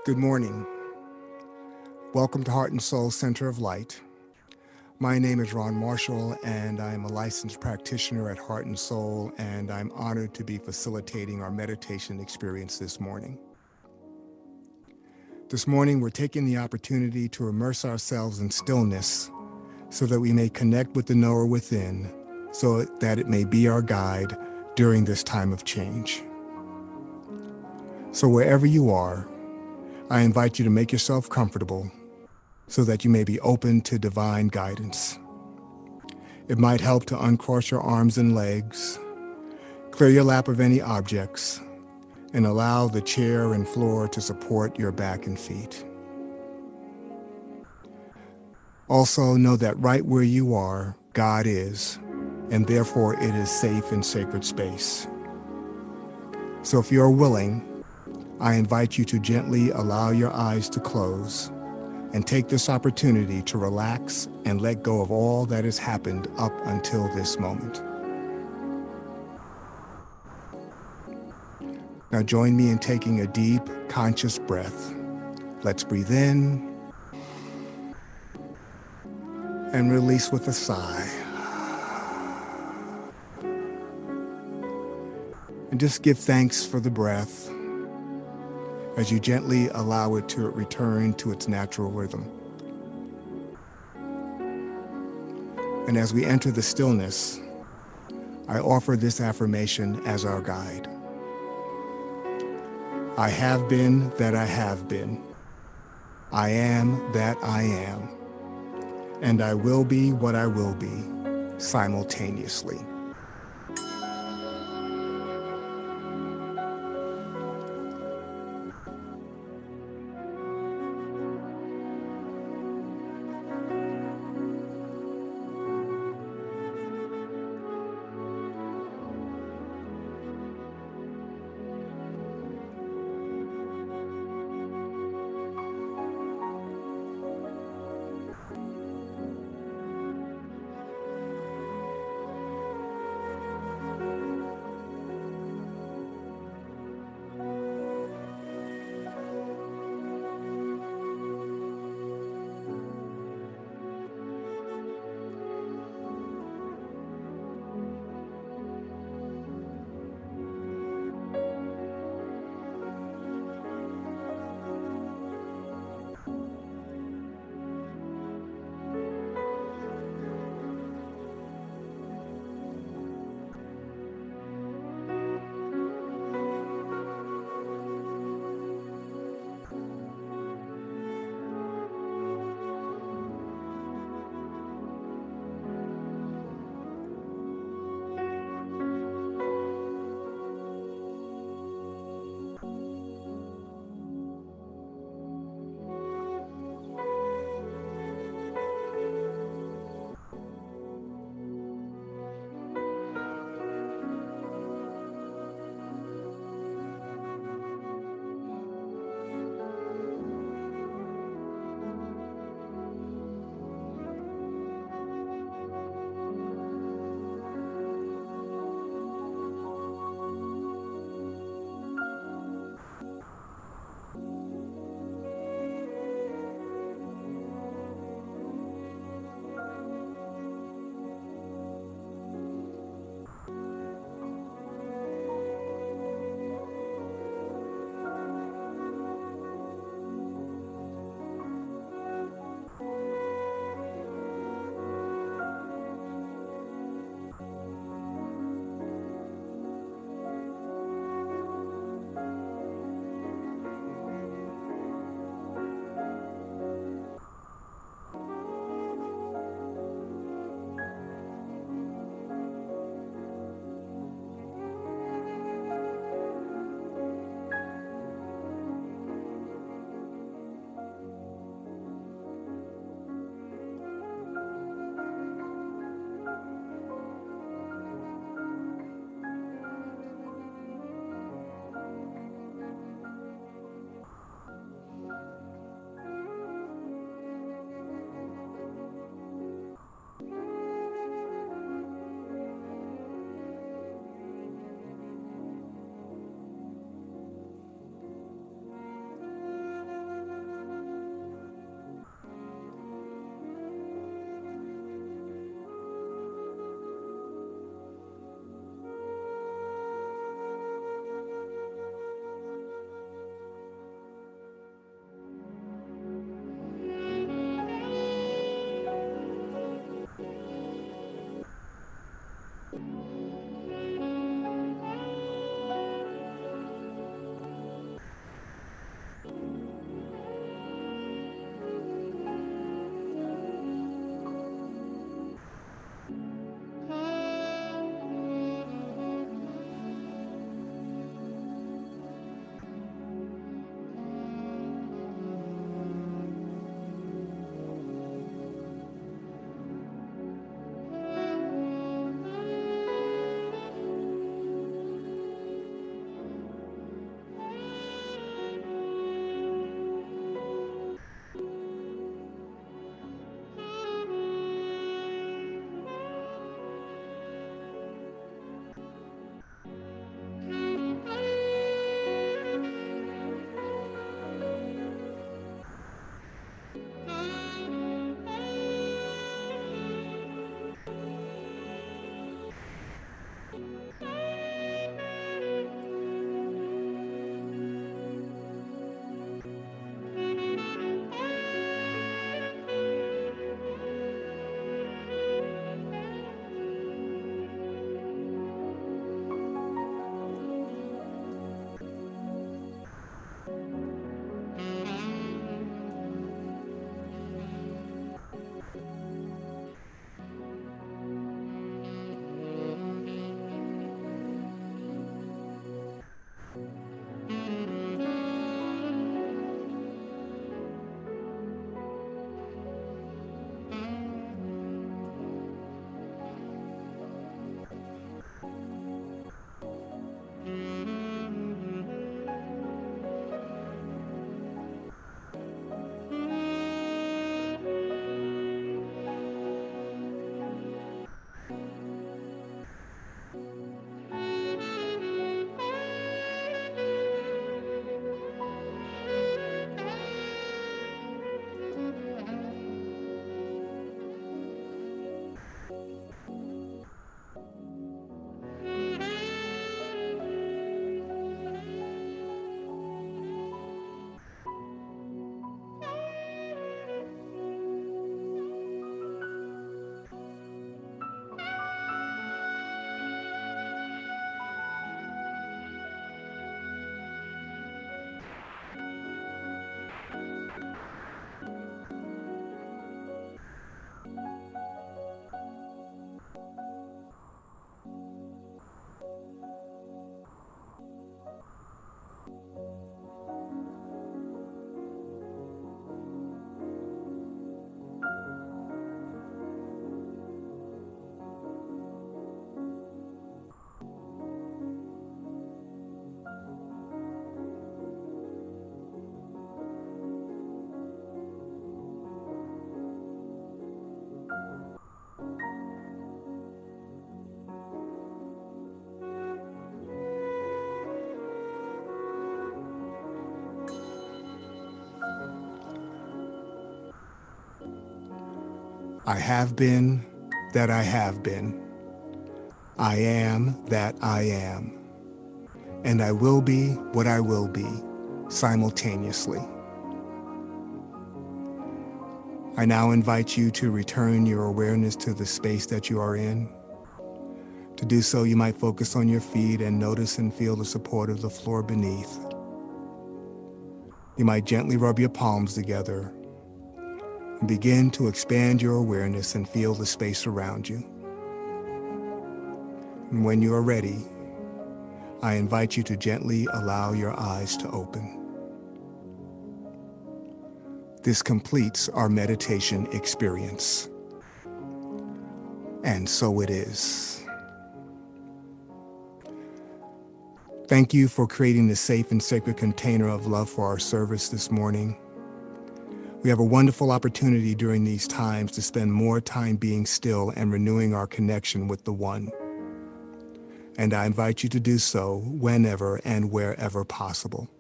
Good morning. Welcome to Heart and Soul Center of Light. My name is Ron Marshall, and I'm a licensed practitioner at Heart and Soul, and I'm honored to be facilitating our meditation experience this morning. This morning, we're taking the opportunity to immerse ourselves in stillness so that we may connect with the knower within, so that it may be our guide during this time of change. So wherever you are, I invite you to make yourself comfortable so that you may be open to divine guidance. It might help to uncross your arms and legs, clear your lap of any objects, and allow the chair and floor to support your back and feet. Also, know that right where you are, God is, and therefore it is safe and sacred space. So if you are willing, I invite you to gently allow your eyes to close and take this opportunity to relax and let go of all that has happened up until this moment. Now join me in taking a deep, conscious breath. Let's breathe in and release with a sigh. And just give thanks for the breath as you gently allow it to return to its natural rhythm. And as we enter the stillness, I offer this affirmation as our guide. I have been that I have been. I am that I am. And I will be what I will be simultaneously. I have been that I have been. I am that I am. And I will be what I will be simultaneously. I now invite you to return your awareness to the space that you are in. To do so, you might focus on your feet and notice and feel the support of the floor beneath. You might gently rub your palms together and begin to expand your awareness and feel the space around you. And when you are ready, I invite you to gently allow your eyes to open. This completes our meditation experience. And so it is. Thank you for creating this safe and sacred container of love for our service this morning. We have a wonderful opportunity during these times to spend more time being still and renewing our connection with the One. And I invite you to do so whenever and wherever possible.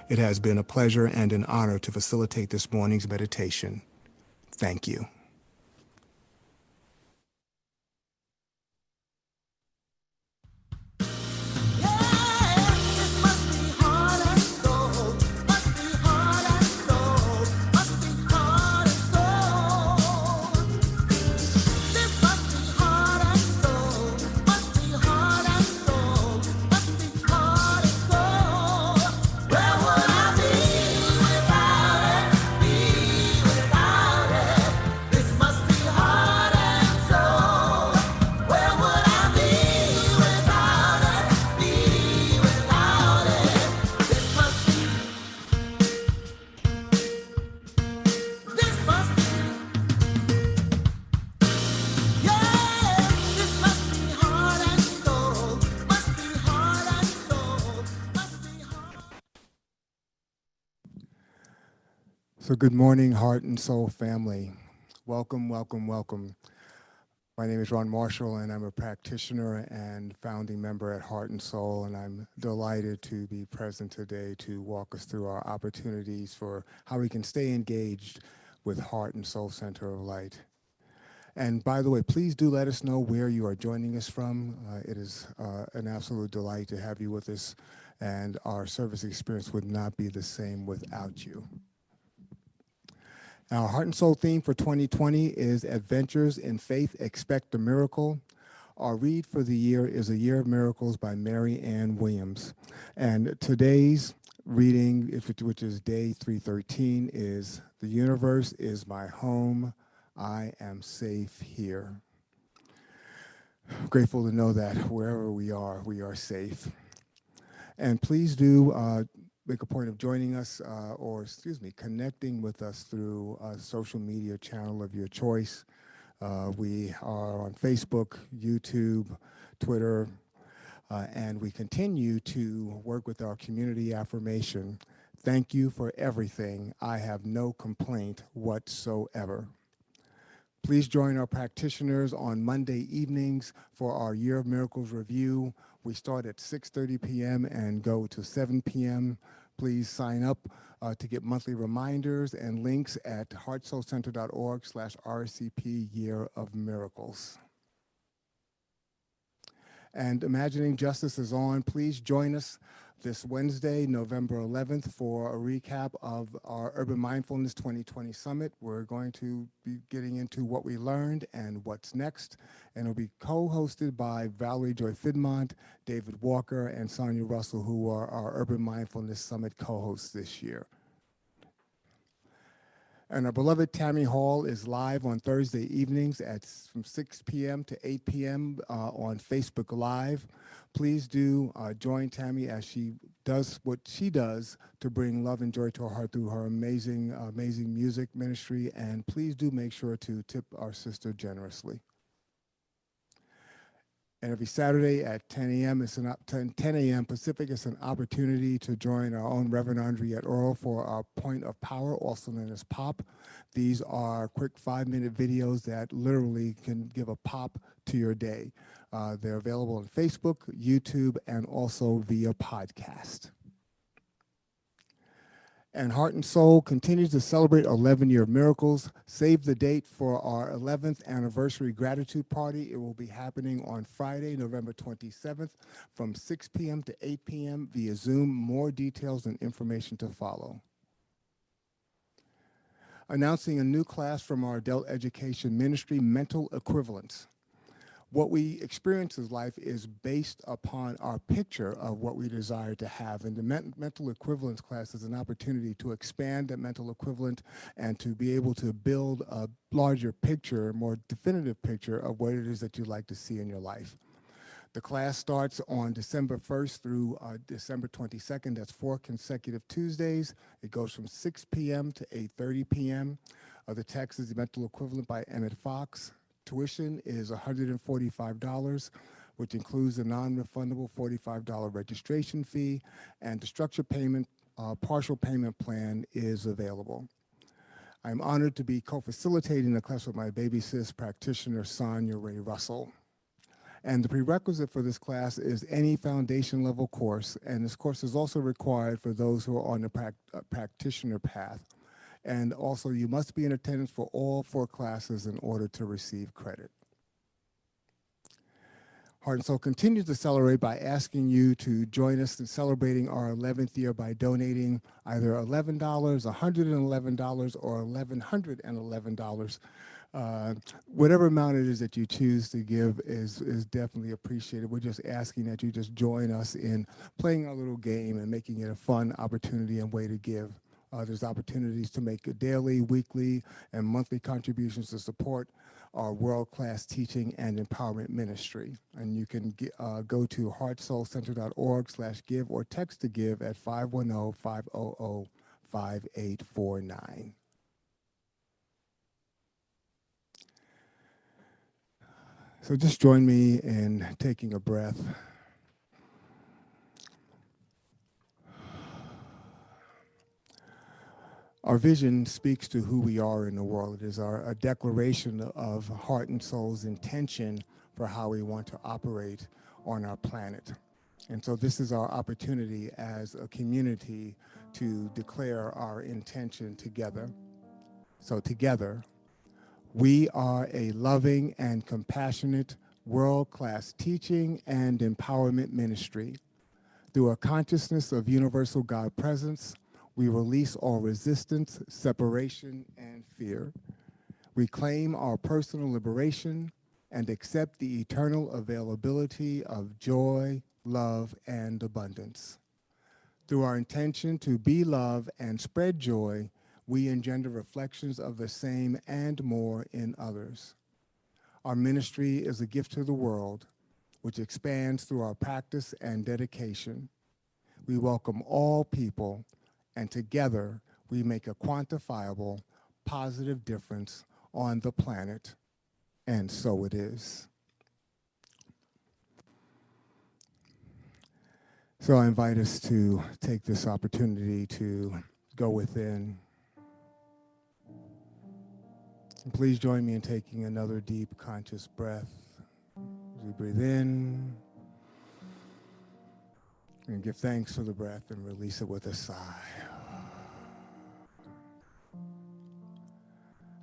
It has been a pleasure and an honor to facilitate this morning's meditation. Thank you. So good morning, Heart and Soul family. Welcome, welcome, welcome. My name is Ron Marshall, and I'm a practitioner and founding member at Heart and Soul, and I'm delighted to be present today to walk us through our opportunities for how we can stay engaged with Heart and Soul Center of Light. And by the way, please do let us know where you are joining us from. It is an absolute delight to have you with us, and our service experience would not be the same without you. Our Heart and Soul theme for 2020 is Adventures in Faith, Expect a Miracle. Our read for the year is A Year of Miracles by Mary Ann Williams. And today's reading, which is day 313, is The Universe is My Home. I am safe here. Grateful to know that wherever we are safe. And please do make a point of joining us, connecting with us through a social media channel of your choice. We are on Facebook, YouTube, Twitter, and we continue to work with our community affirmation. Thank you for everything. I have no complaint whatsoever. Please join our practitioners on Monday evenings for our Year of Miracles review. We start at 6:30 p.m. and go to 7 p.m. Please sign up to get monthly reminders and links at heartsoulcenter.org/RCP Year of Miracles. And Imagining Justice is on. Please join us this Wednesday, November 11th, for a recap of our Urban Mindfulness 2020 Summit. We're going to be getting into what we learned and what's next, and it'll be co-hosted by Valerie Joy Fidmont, David Walker, and Sonia Russell, who are our Urban Mindfulness Summit co-hosts this year. And our beloved Tammy Hall is live on Thursday evenings from 6 p.m. to 8 p.m. On Facebook Live. Please do join Tammy as she does what she does to bring love and joy to our heart through her amazing music ministry. And please do make sure to tip our sister generously. And every Saturday at 10 a.m. 10 a.m. Pacific, it's an opportunity to join our own Reverend Andriette Earl for our Point of Power, also known as POP. These are quick 5-minute videos that literally can give a pop to your day. They're available on Facebook, YouTube, and also via podcast. And Heart and Soul continues to celebrate 11-year miracles. Save the date for our 11th anniversary gratitude party. It will be happening on Friday, November 27th from 6 p.m. to 8 p.m. via Zoom. More details and information to follow. Announcing a new class from our adult education ministry, Mental Equivalence. What we experience as life is based upon our picture of what we desire to have. And the mental equivalence class is an opportunity to expand that mental equivalent and to be able to build a larger picture, more definitive picture of what it is that you'd like to see in your life. The class starts on December 1st through December 22nd. That's 4 consecutive Tuesdays. It goes from 6 p.m. to 8:30 p.m. The text is The Mental Equivalent by Emmett Fox. Tuition is $145, which includes a non-refundable $45 registration fee, and the structured payment, partial payment plan is available. I'm honored to be co-facilitating the class with my baby sis practitioner, Sonia Ray Russell. And the prerequisite for this class is any foundation level course, and this course is also required for those who are on the practitioner path. And also, you must be in attendance for all 4 classes in order to receive credit. Heart and Soul continues to celebrate by asking you to join us in celebrating our 11th year by donating either $11, $111, or $1,111. Whatever amount it is that you choose to give is definitely appreciated. We're just asking that you just join us in playing our little game and making it a fun opportunity and way to give. There's opportunities to make a daily, weekly, and monthly contributions to support our world-class teaching and empowerment ministry. And you can go to heartsoulcenter.org/give or text to give at 510-500-5849. So just join me in taking a breath. Our vision speaks to who we are in the world. It is a declaration of Heart and Soul's intention for how we want to operate on our planet. And so this is our opportunity as a community to declare our intention together. So together, we are a loving and compassionate world-class teaching and empowerment ministry. Through a consciousness of universal God presence, we release all resistance, separation, and fear. We claim our personal liberation and accept the eternal availability of joy, love, and abundance. Through our intention to be love and spread joy, we engender reflections of the same and more in others. Our ministry is a gift to the world, which expands through our practice and dedication. We welcome all people, and together we make a quantifiable, positive difference on the planet, and so it is. So I invite us to take this opportunity to go within. And please join me in taking another deep, conscious breath. As we breathe in, and give thanks for the breath and release it with a sigh.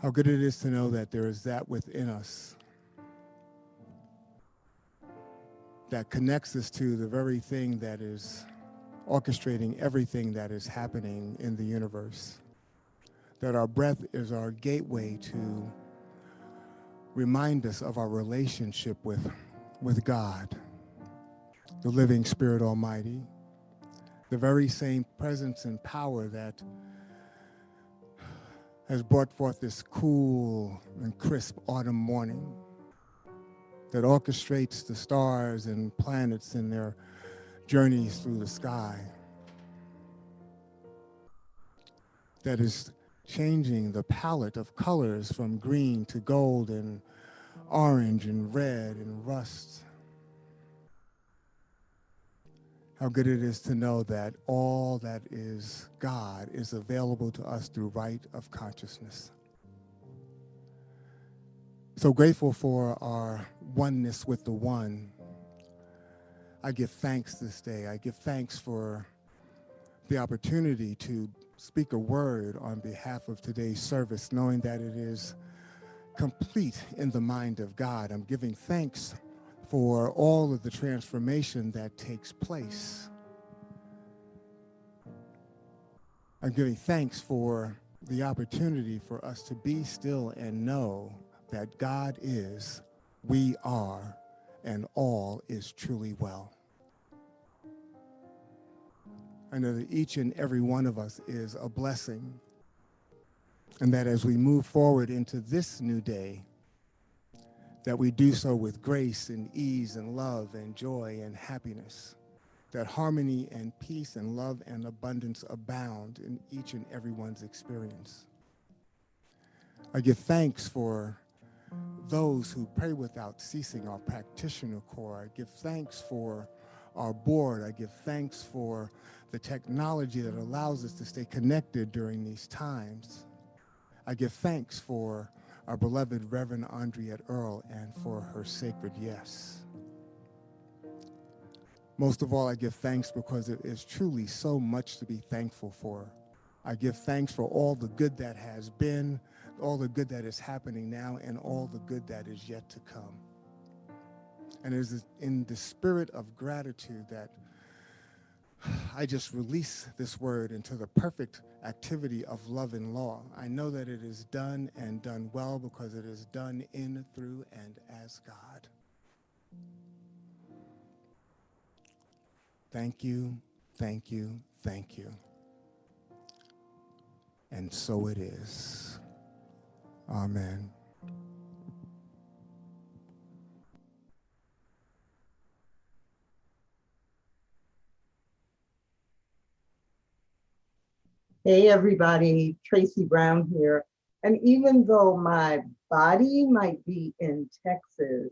How good it is to know that there is that within us that connects us to the very thing that is orchestrating everything that is happening in the universe. That our breath is our gateway to remind us of our relationship with God, the living Spirit Almighty, the very same presence and power that has brought forth this cool and crisp autumn morning, that orchestrates the stars and planets in their journeys through the sky, that is changing the palette of colors from green to gold and orange and red and rust. How good it is to know that all that is God is available to us through right of consciousness. So grateful for our oneness with the One. I give thanks this day. I give thanks for the opportunity to speak a word on behalf of today's service, knowing that it is complete in the mind of God. I'm giving thanks for all of the transformation that takes place. I'm giving thanks for the opportunity for us to be still and know that God is, we are, and all is truly well. I know that each and every one of us is a blessing, and that as we move forward into this new day, that we do so with grace and ease and love and joy and happiness, that harmony and peace and love and abundance abound in each and everyone's experience. I give thanks for those who pray without ceasing, our practitioner corps. I give thanks for our board. I give thanks for the technology that allows us to stay connected during these times. I give thanks for our beloved Reverend Andriette Earl and for her sacred yes. Most of all, I give thanks because it is truly so much to be thankful for. I give thanks for all the good that has been, all the good that is happening now, and all the good that is yet to come. And it is in the spirit of gratitude that I just release this word into the perfect activity of love and law. I know that it is done and done well because it is done in, through, and as God. Thank you, thank you, thank you. And so it is. Amen. Hey everybody, Tracy Brown here. And even though my body might be in Texas,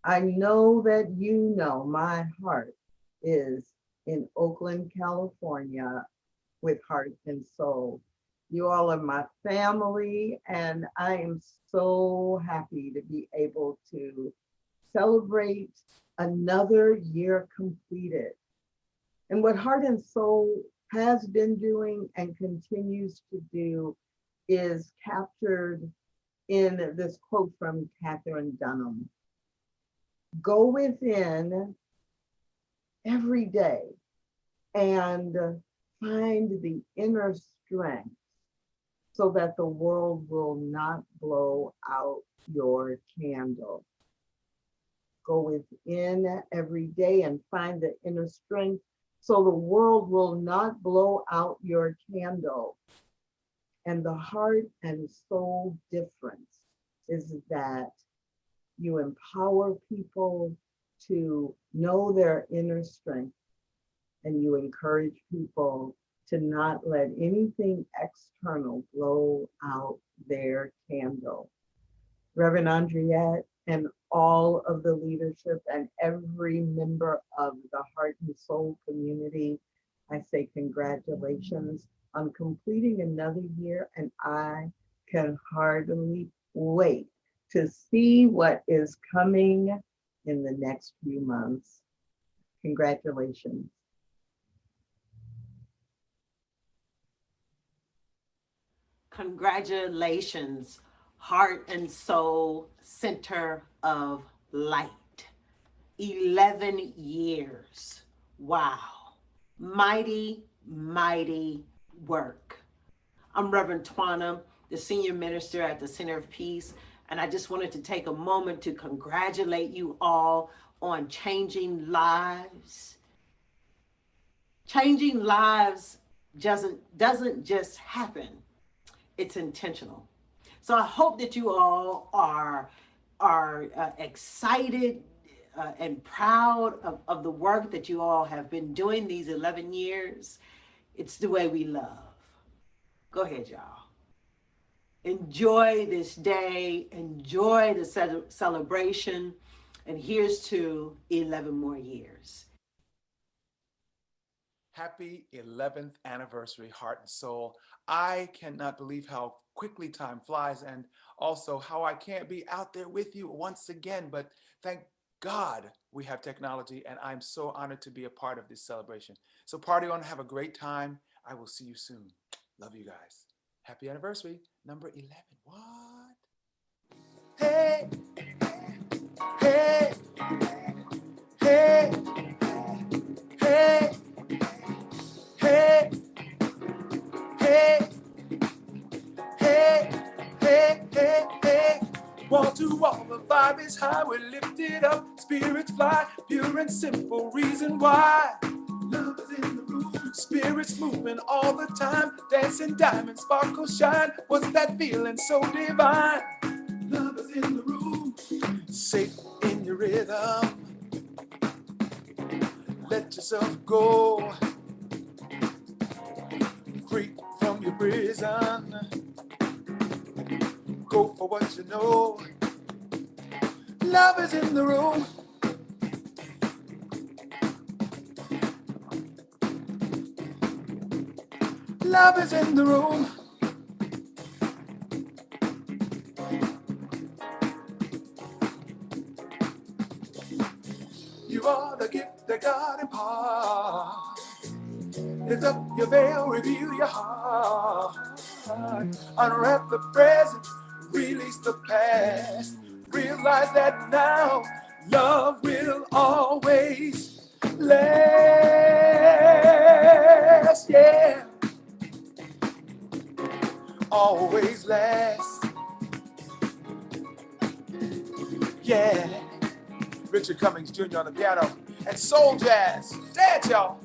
I know that you know my heart is in Oakland, California with Heart and Soul. You all are my family, and I am so happy to be able to celebrate another year completed. And what Heart and Soul has been doing and continues to do is captured in this quote from Catherine Dunham. Go within every day and find the inner strength so that the world will not blow out your candle. Go within every day and find the inner strength so the world will not blow out your candle. And the heart and soul difference is that you empower people to know their inner strength, and you encourage people to not let anything external blow out their candle. Reverend Andriette and all of the leadership and every member of the Heart and Soul community, I say congratulations on completing another year, and I can hardly wait to see what is coming in the next few months. Congratulations. Congratulations, Heart and Soul Center of Light. 11 years. Wow. Mighty, mighty work. I'm Reverend Twana, the senior minister at the Center of Peace, and I just wanted to take a moment to congratulate you all on changing lives. Changing lives doesn't just happen. It's intentional. So I hope that you all are excited and proud of the work that you all have been doing these 11 years. It's the way we love. Go ahead, y'all. Enjoy this day. Enjoy the celebration. And here's to 11 more years. Happy 11th anniversary, Heart and Soul. I cannot believe how quickly time flies, and also how I can't be out there with you once again. But thank God we have technology, and I'm so honored to be a part of this celebration. So party on, have a great time. I will see you soon. Love you guys. Happy anniversary, number 11. What? Hey, hey, hey, hey, hey, hey, hey, hey, hey, hey. Wall to wall, the vibe is high. We're lifted up, spirits fly. Pure and simple reason why. Love is in the room. Spirits moving all the time. Dancing diamonds, sparkle, shine. What's that feeling so divine? Love is in the room. Safe in your rhythm. Let yourself go. Free from your prison. Go for what you know. Love is in the room. Love is in the room. You are the gift that God imparts. Lift up your veil, reveal your heart. Unwrap the present, release the past. Realize that now love will always last. Yeah, always last. Yeah. Richard Cummings Jr. on the piano and soul jazz. Dance, y'all.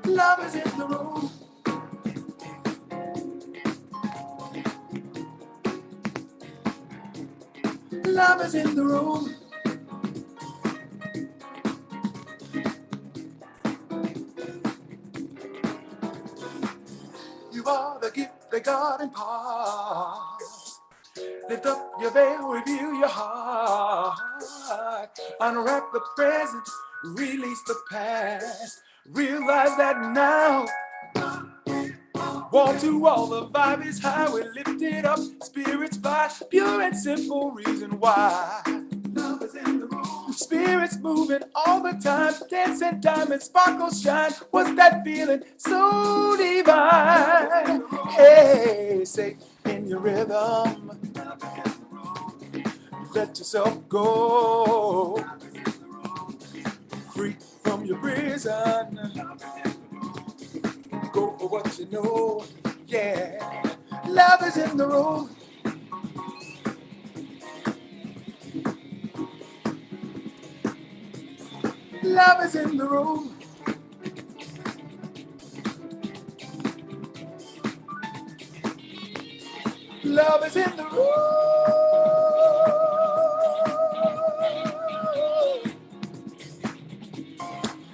Love is in the room. Love is in the room. You are the gift that God imparts. Lift up your veil, reveal your heart. Unwrap the present, release the past. Realize that now. Wall to wall, the vibe is high. We're lifted up, spirits fly. Pure and simple reason why. Love is in the room. Spirits moving all the time. Dancing diamonds, sparkle, shine. What's that feeling so divine? Hey, say in your rhythm. Let yourself go. Free from your prison. Go for what you know. Yeah. Love is in the room. Love is in the room. Love is in the room.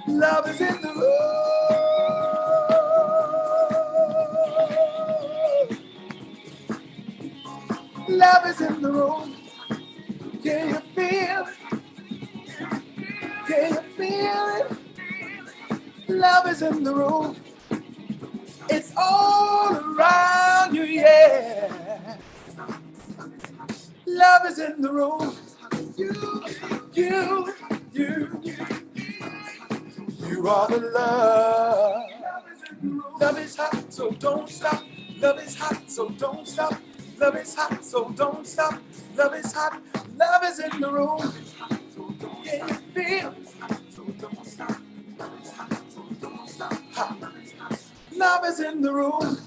Love is in the room. Love is in the room. Can you feel it? Can you feel it? Love is in the room. It's all around you, yeah. Love is in the room. You, you are the love. Love is hot, so don't stop. Love is hot, so don't stop. Love is hot, so don't stop. Love is hot. Love is in the room. Can you feel it? Hot. Love is in the room.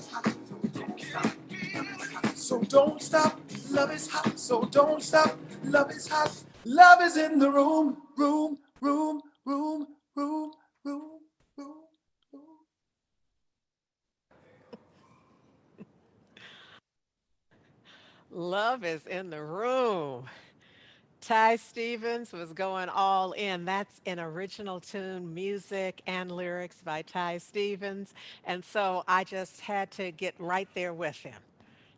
So don't stop. Love is hot, so don't stop. Love is hot. Love is in the room. Room, room, room, room, room, room, room. Love is in the room. Ty Stevens was going all in. That's an original tune, music and lyrics by Ty Stevens. And so I just had to get right there with him.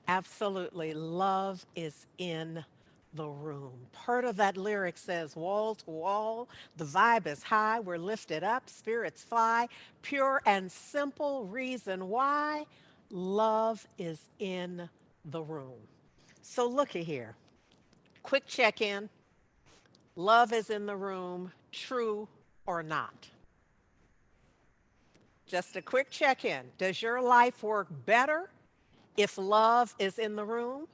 Absolutely. Love is in the room. Part of that lyric says, wall to wall, the vibe is high, we're lifted up, spirits fly, pure and simple reason why love is in the room. So looky here. Quick check in. Love is in the room, true or not? Just a quick check in. Does your life work better if love is in the room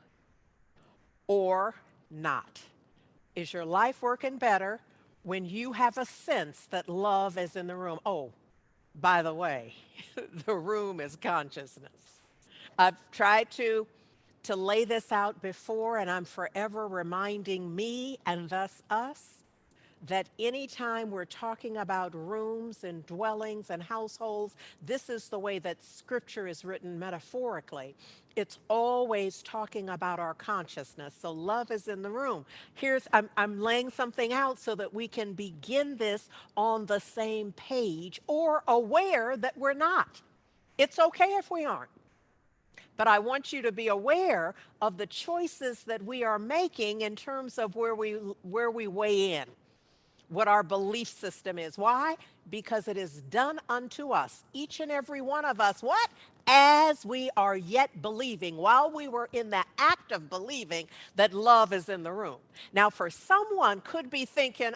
or not? Is your life working better when you have a sense that love is in the room? Oh, by the way, the room is consciousness. I've tried to lay this out before, and I'm forever reminding me and thus us that anytime we're talking about rooms and dwellings and households, this is the way that scripture is written metaphorically. It's always talking about our consciousness. So love is in the room. I'm laying something out so that we can begin this on the same page or aware that we're not. It's okay if we aren't. But I want you to be aware of the choices that we are making in terms of where we weigh in, what our belief system is. Why? Because it is done unto us, each and every one of us, what? As we are yet believing, while we were in the act of believing that love is in the room. Now, for someone could be thinking,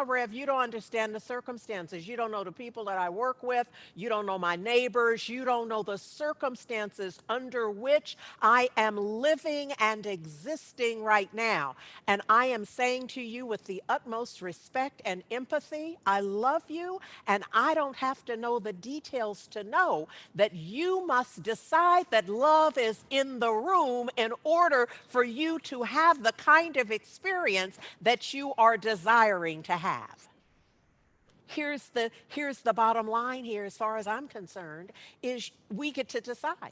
Rev, you don't understand the circumstances. You don't know the people that I work with. You don't know my neighbors. You don't know the circumstances under which I am living and existing right now. And I am saying to you with the utmost respect and empathy, I love you, and I don't have to know the details to know that you must decide that love is in the room in order for you to have the kind of experience that you are desiring to have. Here's the bottom line here, as far as I'm concerned, is we get to decide.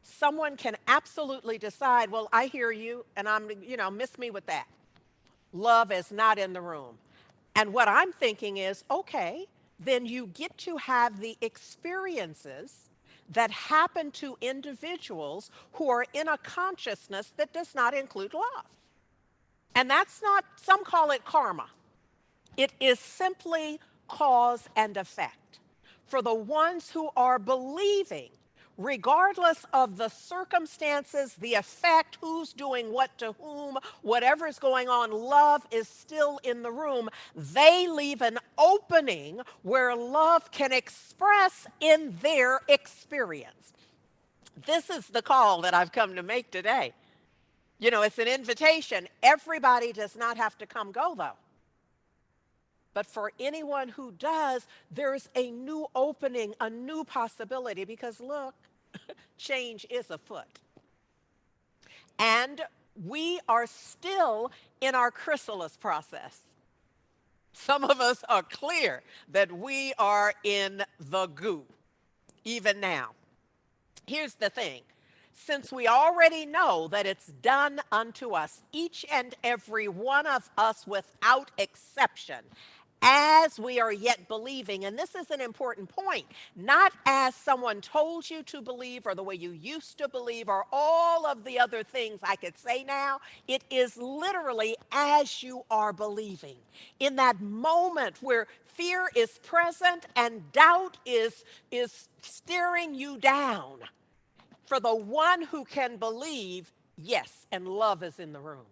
Someone can absolutely decide, well, I hear you, and miss me with that. Love is not in the room. And what I'm thinking is, okay, then you get to have the experiences that happen to individuals who are in a consciousness that does not include love. And that's not, some call it karma. It is simply cause and effect. For the ones who are believing, regardless of the circumstances, the effect, who's doing what to whom, whatever's going on, love is still in the room. They leave an opening where love can express in their experience. This is the call that I've come to make today. It's an invitation. Everybody does not have to come go, though. But for anyone who does, there's a new opening, a new possibility, because look, change is afoot. And we are still in our chrysalis process. Some of us are clear that we are in the goo, even now. Here's the thing. Since we already know that it's done unto us, each and every one of us without exception, as we are yet believing, and this is an important point, not as someone told you to believe or the way you used to believe or all of the other things I could say now. It is literally as you are believing. In that moment where fear is present and doubt is staring you down, for the one who can believe, yes, and love is in the room.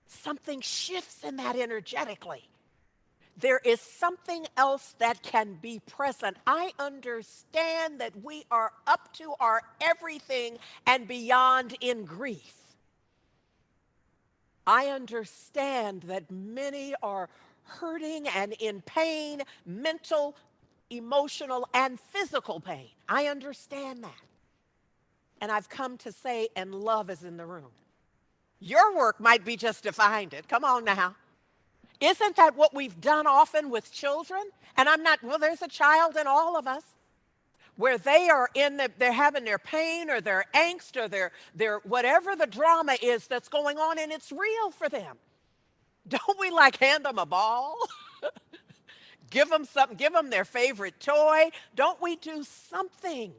Something shifts in that energetically. There is something else that can be present. I understand that we are up to our everything and beyond in grief. I understand that many are hurting and in pain, mental, emotional, and physical pain. I understand that. And I've come to say, and love is in the room. Your work might be just to find it. Come on now. Isn't that what we've done often with children? And there's a child in all of us where they're having their pain or their angst or their whatever the drama is that's going on, and it's real for them. Don't we hand them a ball? Give them something, give them their favorite toy. Don't we do something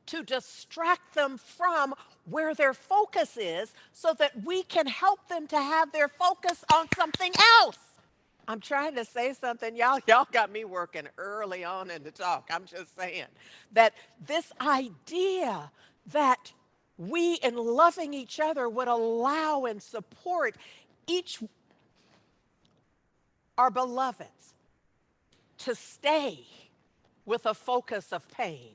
to distract them from where their focus is so that we can help them to have their focus on something else? I'm trying to say something. Y'all got me working early on in the talk. I'm just saying that this idea that we, in loving each other, would allow and support each our beloveds to stay with a focus of pain.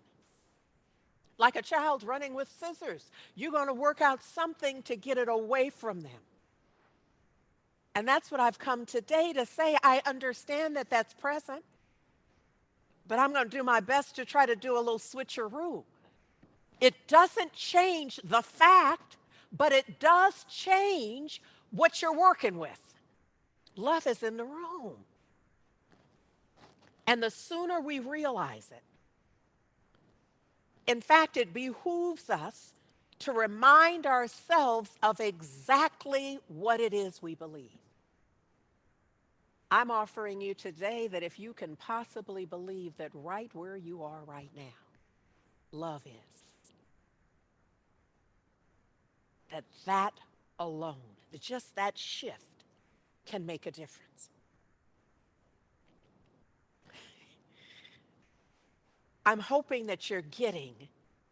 Like a child running with scissors, you're going to work out something to get it away from them. And that's what I've come today to say. I understand that that's present, but I'm going to do my best to try to do a little switcheroo. It doesn't change the fact, but it does change what you're working with. Love is in the room. And the sooner we realize it, in fact, it behooves us to remind ourselves of exactly what it is we believe. I'm offering you today that if you can possibly believe that right where you are right now, love is, that alone, just that shift can make a difference. I'm hoping that you're getting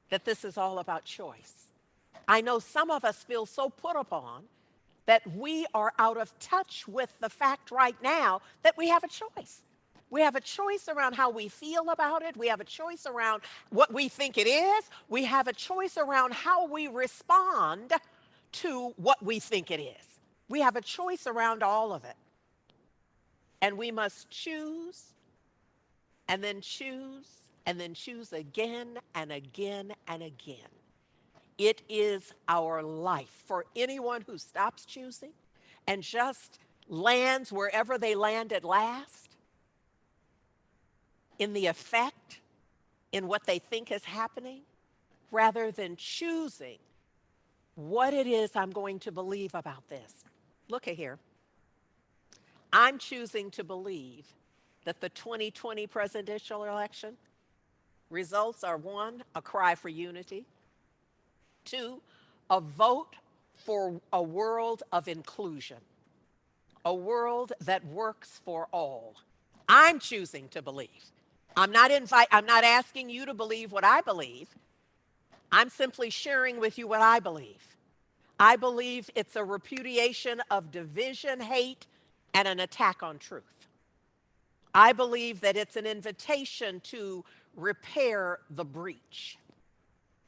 that this is all about choice. I know some of us feel so put upon that we are out of touch with the fact right now that we have a choice. We have a choice around how we feel about it. We have a choice around what we think it is. We have a choice around how we respond to what we think it is. We have a choice around all of it. And we must choose and then choose and then choose again and again and again. It is our life. For anyone who stops choosing and just lands wherever they land at last, in the effect, in what they think is happening, rather than choosing what it is I'm going to believe about this. Look at here. I'm choosing to believe that the 2020 presidential election results are: 1, a cry for unity; 2, a vote for a world of inclusion, a world that works for all. I'm choosing to believe. I'm not asking you to believe what I believe. I'm simply sharing with you what I believe. I believe it's a repudiation of division, hate, and an attack on truth. I believe that it's an invitation to repair the breach.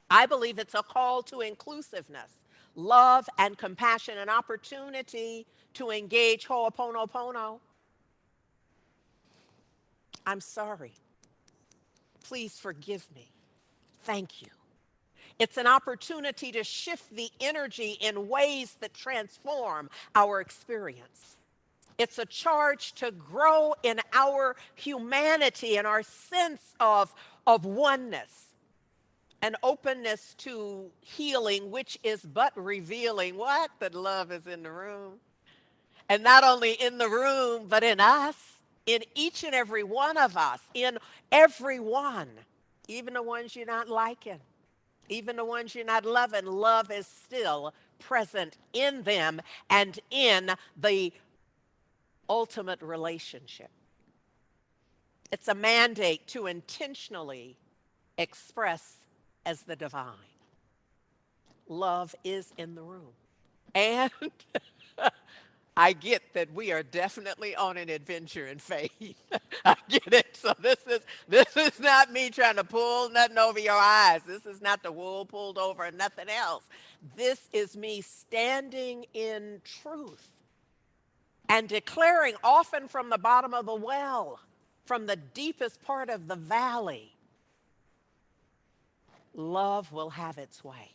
I believe it's a call to inclusiveness, love and compassion, an opportunity to engage ho'oponopono. I'm sorry. Please forgive me. Thank you. It's an opportunity to shift the energy in ways that transform our experience. It's a charge to grow in our humanity and our sense of oneness, an openness to healing, which is but revealing what? That love is in the room. And not only in the room, but in us, in each and every one of us, in everyone, even the ones you're not liking, even the ones you're not loving. Love is still present in them and in the ultimate relationship. It's a mandate to intentionally express as the divine. Love is in the room. And I get that we are definitely on an adventure in faith. I get it. So this is not me trying to pull nothing over your eyes. This is not the wool pulled over and nothing else. This is me standing in truth and declaring, often from the bottom of the well, from the deepest part of the valley, love will have its way,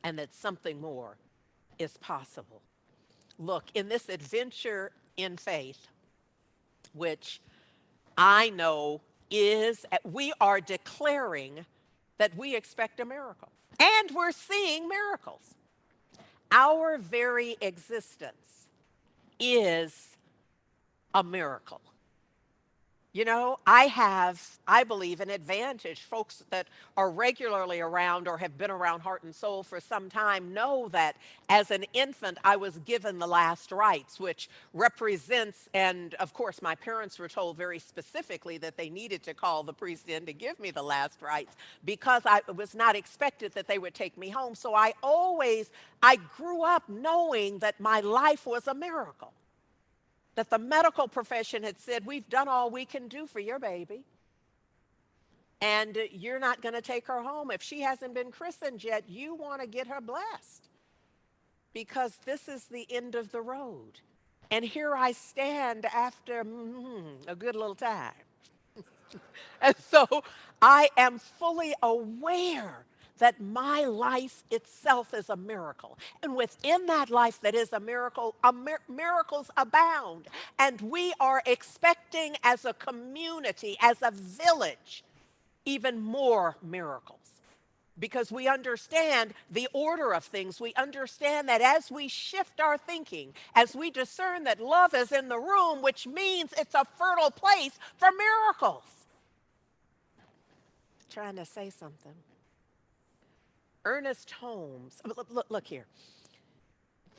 and that something more is possible. Look, in this adventure in faith, which I know we are declaring that we expect a miracle, and we're seeing miracles. Our very existence is a miracle. You know, I believe, an advantage. Folks that are regularly around or have been around Heart and Soul for some time know that as an infant, I was given the last rites, which represents, and of course, my parents were told very specifically that they needed to call the priest in to give me the last rites because I was not expected that they would take me home. So I grew up knowing that my life was a miracle, that the medical profession had said, we've done all we can do for your baby, and you're not going to take her home. If she hasn't been christened yet, you want to get her blessed because this is the end of the road. And here I stand after a good little time. And so I am fully aware that my life itself is a miracle. And within that life that is a miracle, miracles abound. And we are expecting as a community, as a village, even more miracles. Because we understand the order of things. We understand that as we shift our thinking, as we discern that love is in the room, which means it's a fertile place for miracles. Trying to say something. Ernest Holmes, look here.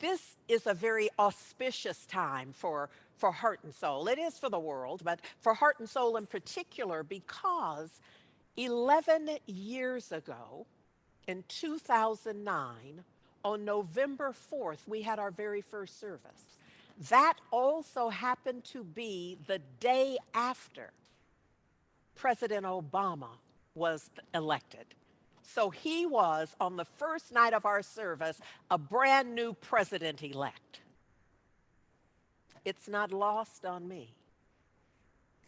This is a very auspicious time for Heart and Soul. It is for the world, but for Heart and Soul in particular, because 11 years ago, in 2009, on November 4th, we had our very first service. That also happened to be the day after President Obama was elected. So he was, on the first night of our service, a brand new president-elect. It's not lost on me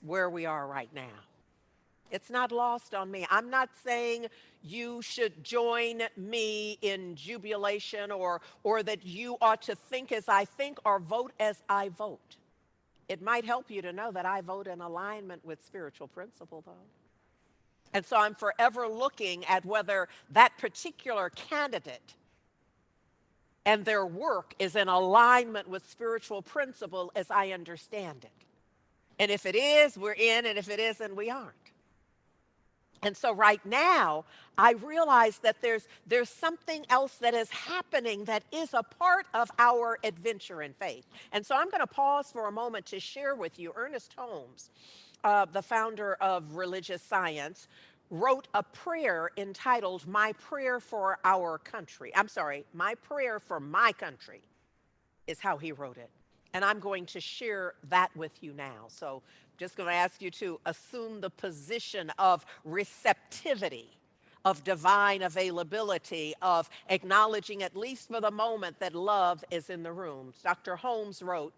where we are right now. It's not lost on me. I'm not saying you should join me in jubilation or that you ought to think as I think or vote as I vote. It might help you to know that I vote in alignment with spiritual principle, though. And so I'm forever looking at whether that particular candidate and their work is in alignment with spiritual principle as I understand it. And if it is, we're in, and if it isn't, we aren't. And so right now, I realize that there's something else that is happening that is a part of our adventure in faith. And so I'm going to pause for a moment to share with you. Ernest Holmes, the founder of Religious Science, wrote a prayer entitled My Prayer for Our Country. I'm sorry, My Prayer for My Country is how he wrote it. And I'm going to share that with you now. So just going to ask you to assume the position of receptivity, of divine availability, of acknowledging, at least for the moment, that love is in the room. Dr. Holmes wrote,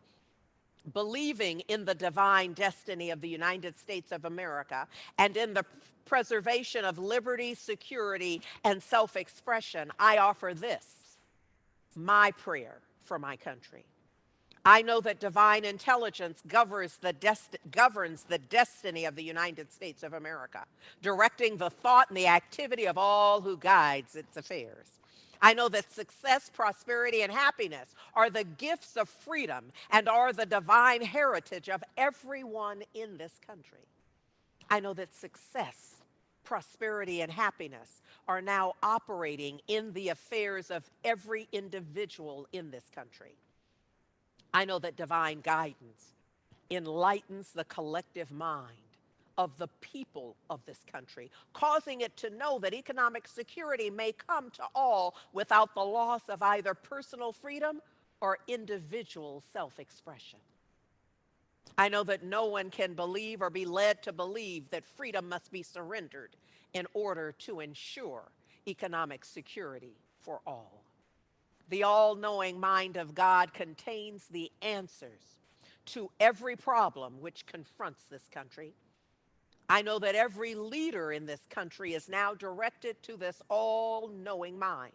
believing in the divine destiny of the United States of America and in the preservation of liberty, security, and self-expression, I offer this, my prayer for my country. I know that divine intelligence governs the destiny of the United States of America, directing the thought and the activity of all who guides its affairs. I know that success, prosperity, and happiness are the gifts of freedom and are the divine heritage of everyone in this country. I know that success, prosperity, and happiness are now operating in the affairs of every individual in this country. I know that divine guidance enlightens the collective mind of the people of this country, causing it to know that economic security may come to all without the loss of either personal freedom or individual self-expression. I know that no one can believe or be led to believe that freedom must be surrendered in order to ensure economic security for all. The all-knowing mind of God contains the answers to every problem which confronts this country. I know that every leader in this country is now directed to this all-knowing mind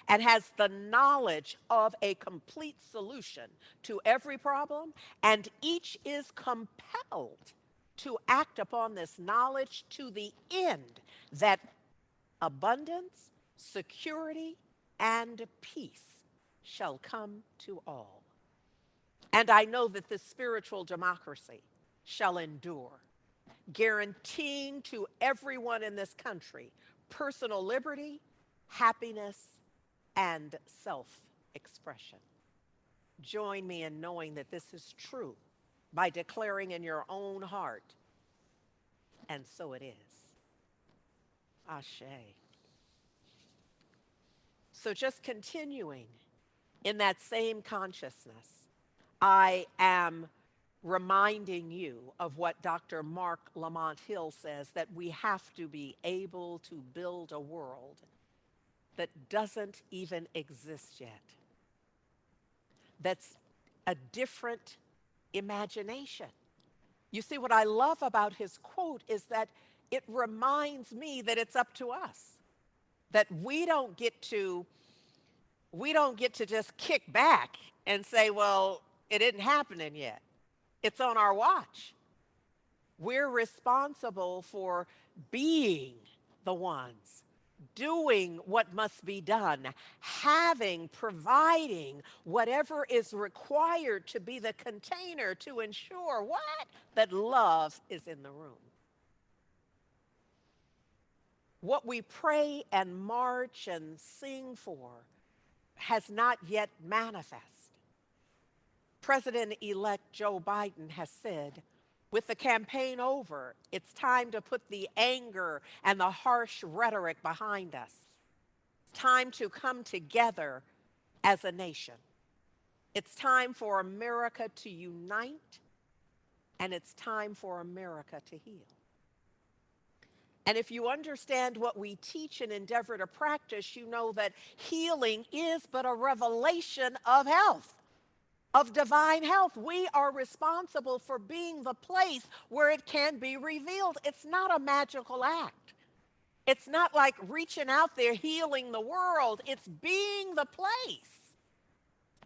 and has the knowledge of a complete solution to every problem, and each is compelled to act upon this knowledge to the end that abundance, security, and peace shall come to all. And I know that this spiritual democracy shall endure guaranteeing to everyone in this country personal liberty, happiness, and self-expression. Join me in knowing that this is true by declaring in your own heart, and so it is. Ashe. So just continuing in that same consciousness, I am reminding you of what Dr. Mark Lamont Hill says, that we have to be able to build a world that doesn't even exist yet. That's a different imagination. You see, what I love about his quote is that it reminds me that it's up to us, that we don't get to just kick back and say, well, it isn't happening yet. It's on our watch. We're responsible for being the ones doing what must be done, providing whatever is required to be the container to ensure what? That love is in the room. What we pray and march and sing has not yet manifest. President-elect Joe Biden has said, with the campaign over, it's time to put the anger and the harsh rhetoric behind us. It's time to come together as a nation. It's time for America to unite, and it's time for America to heal. And if you understand what we teach and endeavor to practice, you know that healing is but a revelation of health, of divine health. We are responsible for being the place where it can be revealed. It's not a magical act. It's not like reaching out there healing the world. It's being the place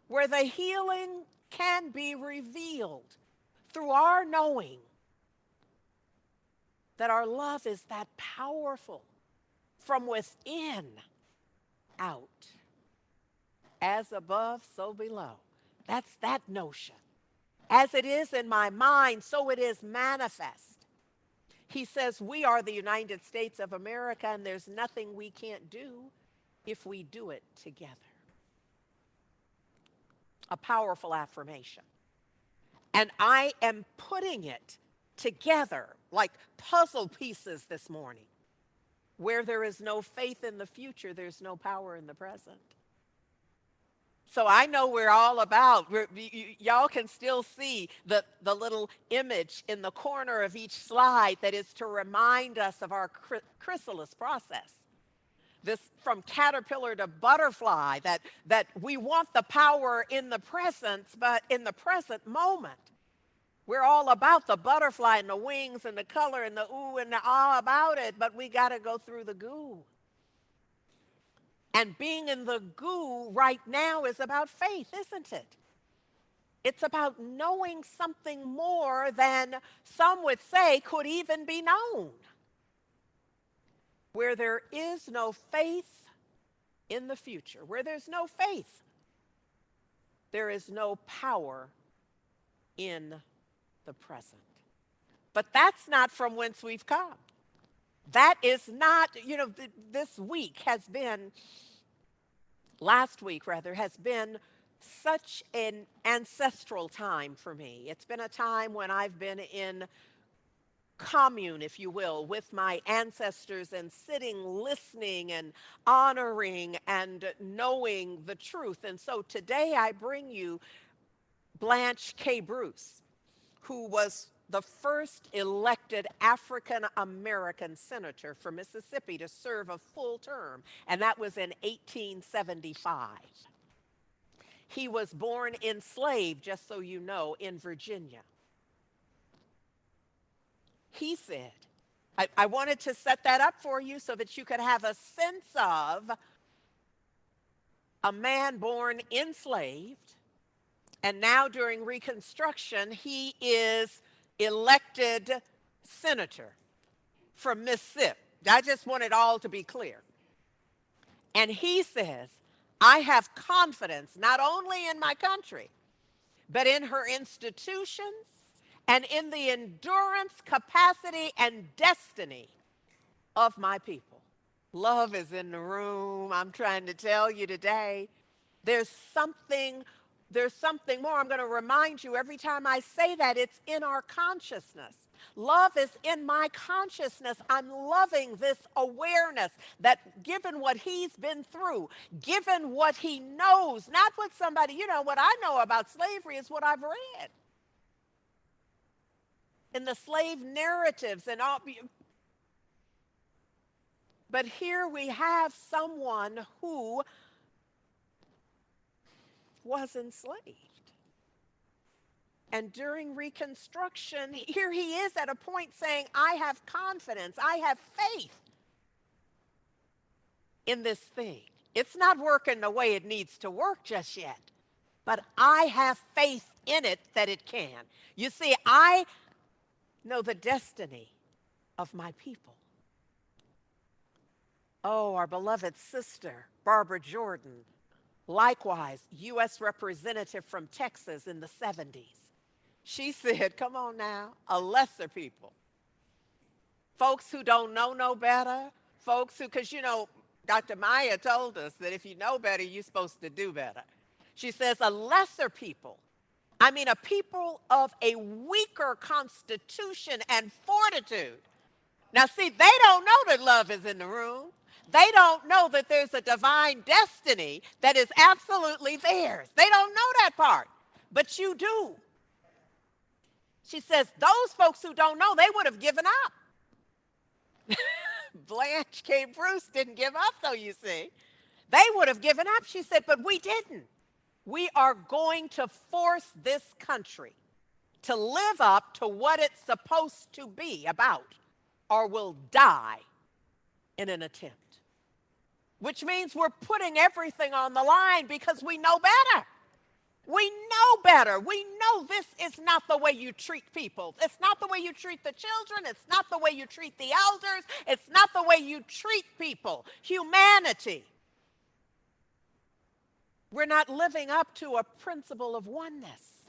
where the healing can be revealed through our knowing that our love is that powerful from within out. As above, so below. That's that notion. As it is in my mind, so it is manifest. He says we are the United States of America, and there's nothing we can't do if we do it together. A powerful affirmation. And I am putting it together like puzzle pieces this morning. Where there is no faith in the future, there's no power in the present. So I know we're all about, y'all can still see the little image in the corner of each slide that is to remind us of our chrysalis process. This from caterpillar to butterfly, that we want the power in the present, but in the present moment. We're all about the butterfly and the wings and the color and the ooh and the ah about it, but we got to go through the goo. And being in the goo right now is about faith, isn't it? It's about knowing something more than some would say could even be known. Where there is no faith in the future, where there's no faith, there is no power in the present. But that's not from whence we've come. That is not, this week has been, last week rather, has been such an ancestral time for me. It's been a time when I've been in commune, if you will, with my ancestors and sitting, listening and honoring and knowing the truth. And so today I bring you Blanche K. Bruce, who was the first elected African-American senator for Mississippi to serve a full term, and that was in 1875. He was born enslaved, just so you know, in Virginia. He said, I wanted to set that up for you so that you could have a sense of a man born enslaved, and now during Reconstruction, he is elected senator from Mississippi. I just want it all to be clear. And he says, I have confidence not only in my country, but in her institutions and in the endurance, capacity, and destiny of my people. Love is in the room. I'm trying to tell you today. There's something, there's something more. I'm going to remind you every time I say that it's in our consciousness. Love is in my consciousness. I'm loving this awareness that given what he's been through, given what he knows, not what somebody, what I know about slavery is what I've read in the slave narratives and all. But here we have someone who was enslaved. And during Reconstruction, here he is at a point saying, I have confidence, I have faith in this thing. It's not working the way it needs to work just yet, but I have faith in it that it can. You see, I know the destiny of my people. Oh, our beloved sister, Barbara Jordan, likewise, U.S. representative from Texas in the 70s. She said, come on now, a lesser people. Folks who don't know no better, folks who, because Dr. Maya told us that if you know better, you're supposed to do better. She says a lesser people, I mean a people of a weaker constitution and fortitude. Now see, they don't know that love is in the room. They don't know that there's a divine destiny that is absolutely theirs. They don't know that part, but you do. She says, those folks who don't know, they would have given up. Blanche K. Bruce didn't give up, though, you see. They would have given up. She said, but we didn't. We are going to force this country to live up to what it's supposed to be about, or we'll die in an attempt. Which means we're putting everything on the line because we know better. We know better. We know this is not the way you treat people. It's not the way you treat the children. It's not the way you treat the elders. It's not the way you treat people. Humanity. We're not living up to a principle of oneness.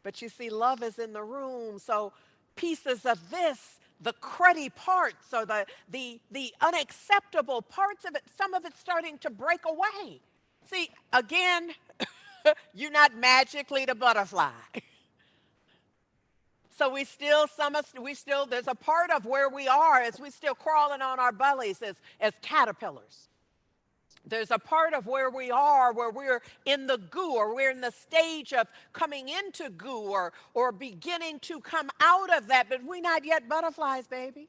But you see, love is in the room, so pieces of this, the cruddy parts or the unacceptable parts of it, some of it's starting to break away. See, again, you're not magically the butterfly. So there's a part of where we are as we still crawling on our bellies as caterpillars. There's a part of where we are where we're in the goo, or we're in the stage of coming into goo, or beginning to come out of that, but we're not yet butterflies, baby.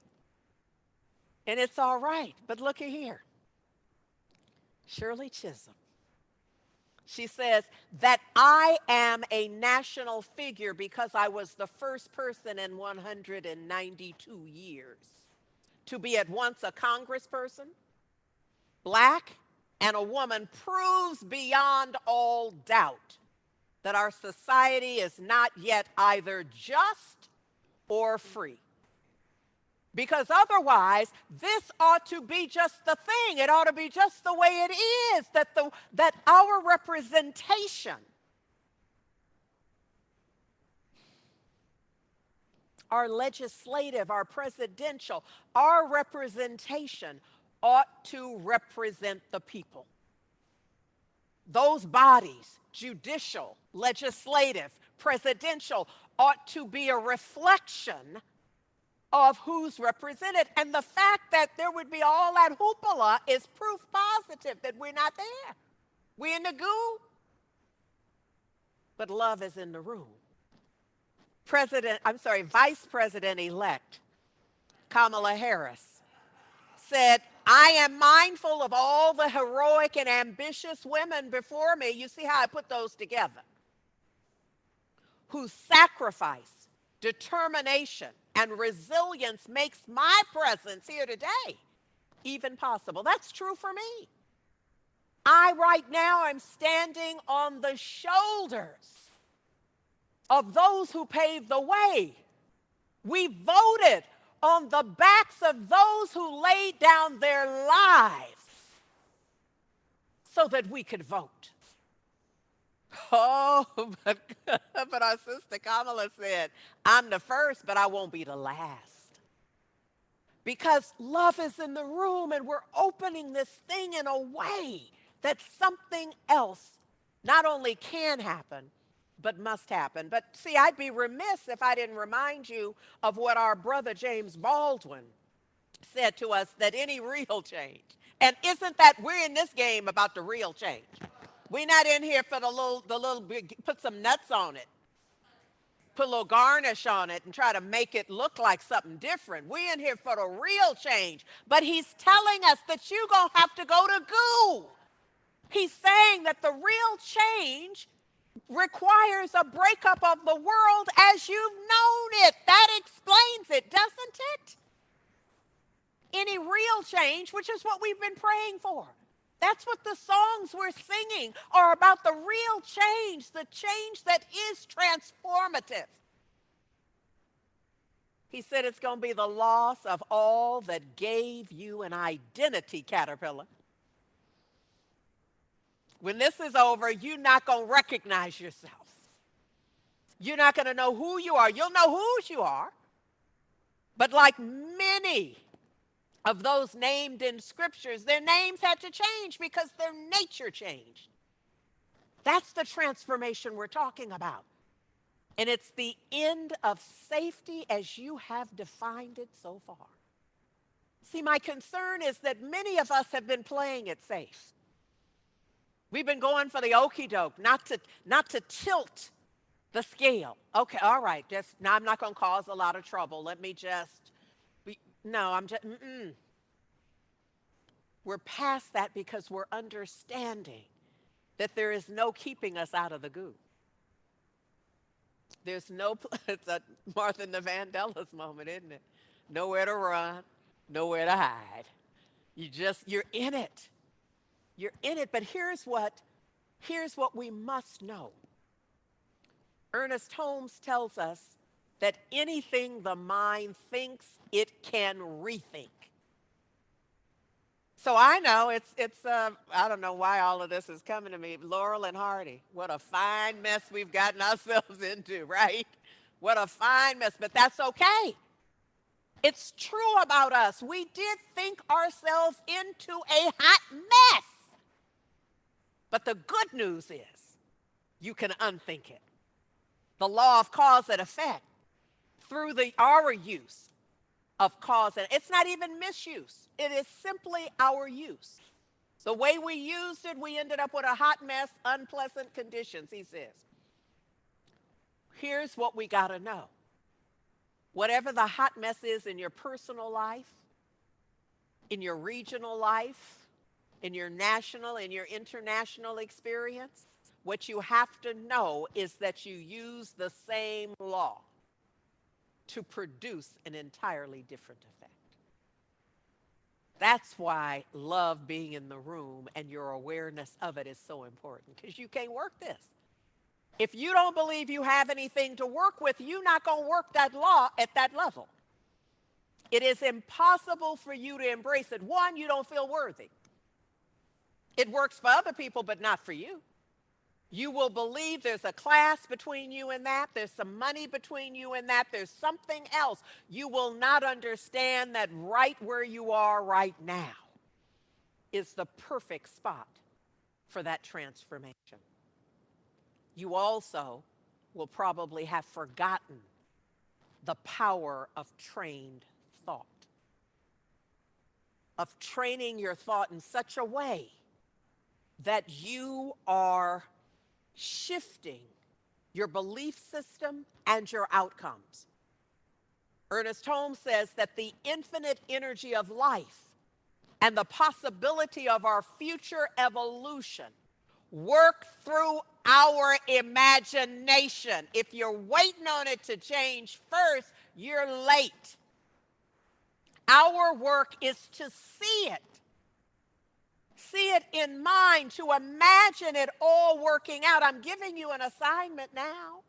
And it's all right. But look at here. Shirley Chisholm. She says that I am a national figure because I was the first person in 192 years to be at once a congressperson, black, and a woman proves beyond all doubt that our society is not yet either just or free. Because otherwise, this ought to be just the thing. It ought to be just the way it is, that our representation, our legislative, our presidential, our representation ought to represent the people. Those bodies, judicial, legislative, presidential, ought to be a reflection of who's represented. And the fact that there would be all that hoopla is proof positive that we're not there. We're in the goo. But love is in the room. Vice President-elect Kamala Harris said, I am mindful of all the heroic and ambitious women before me. You see how I put those together? Whose sacrifice, determination, and resilience makes my presence here today even possible. That's true for me. I right now am standing on the shoulders of those who paved the way. We voted on the backs of those who laid down their lives so that we could vote. Oh, but our sister Kamala said, I'm the first, but I won't be the last. Because love is in the room and we're opening this thing in a way that something else not only can happen, but must happen. But see, I'd be remiss if I didn't remind you of what our brother James Baldwin said to us, that any real change, and isn't that we're in this game about the real change. We're not in here for the little put some nuts on it, put a little garnish on it and try to make it look like something different. We're in here for the real change. But he's telling us that you're going to have to go to goo. He's saying that the real change requires a breakup of the world as you've known it. That explains it, doesn't it? Any real change, which is what we've been praying for. That's what the songs we're singing are about, the real change, the change that is transformative. He said it's going to be the loss of all that gave you an identity, Caterpillar. When this is over, you're not going to recognize yourself. You're not going to know who you are. You'll know whose you are. But like many of those named in scriptures, their names had to change because their nature changed. That's the transformation we're talking about. And it's the end of safety as you have defined it so far. See, my concern is that many of us have been playing it safe. We've been going for the okey doke, not to tilt the scale. Okay, all right, now I'm not going to cause a lot of trouble. Let me just, We're past that because we're understanding that there is no keeping us out of the goo. There's no, it's a Martha and the Vandellas moment, isn't it? Nowhere to run, nowhere to hide. You're in it. You're in it, but here's what we must know. Ernest Holmes tells us that anything the mind thinks, it can rethink. So I know it's I don't know why all of this is coming to me. Laurel and Hardy, what a fine mess we've gotten ourselves into, right? What a fine mess, but that's okay. It's true about us. We did think ourselves into a hot mess. But the good news is you can unthink it. The law of cause and effect through our use of cause and it's not even misuse. It is simply our use. The way we used it, we ended up with a hot mess, unpleasant conditions, he says. Here's what we got to know. Whatever the hot mess is in your personal life, in your regional life, in your national, in your international experience, what you have to know is that you use the same law to produce an entirely different effect. That's why love being in the room and your awareness of it is so important, because you can't work this. If you don't believe you have anything to work with, you're not going to work that law at that level. It is impossible for you to embrace it. One, you don't feel worthy. It works for other people, but not for you. You will believe there's a class between you and that. There's some money between you and that. There's something else. You will not understand that right where you are right now is the perfect spot for that transformation. You also will probably have forgotten the power of trained thought, of training your thought in such a way that you are shifting your belief system and your outcomes. Ernest Holmes says that the infinite energy of life and the possibility of our future evolution work through our imagination. If you're waiting on it to change first, you're late. Our work is to see it. See it in mind, to imagine it all working out. I'm giving you an assignment now.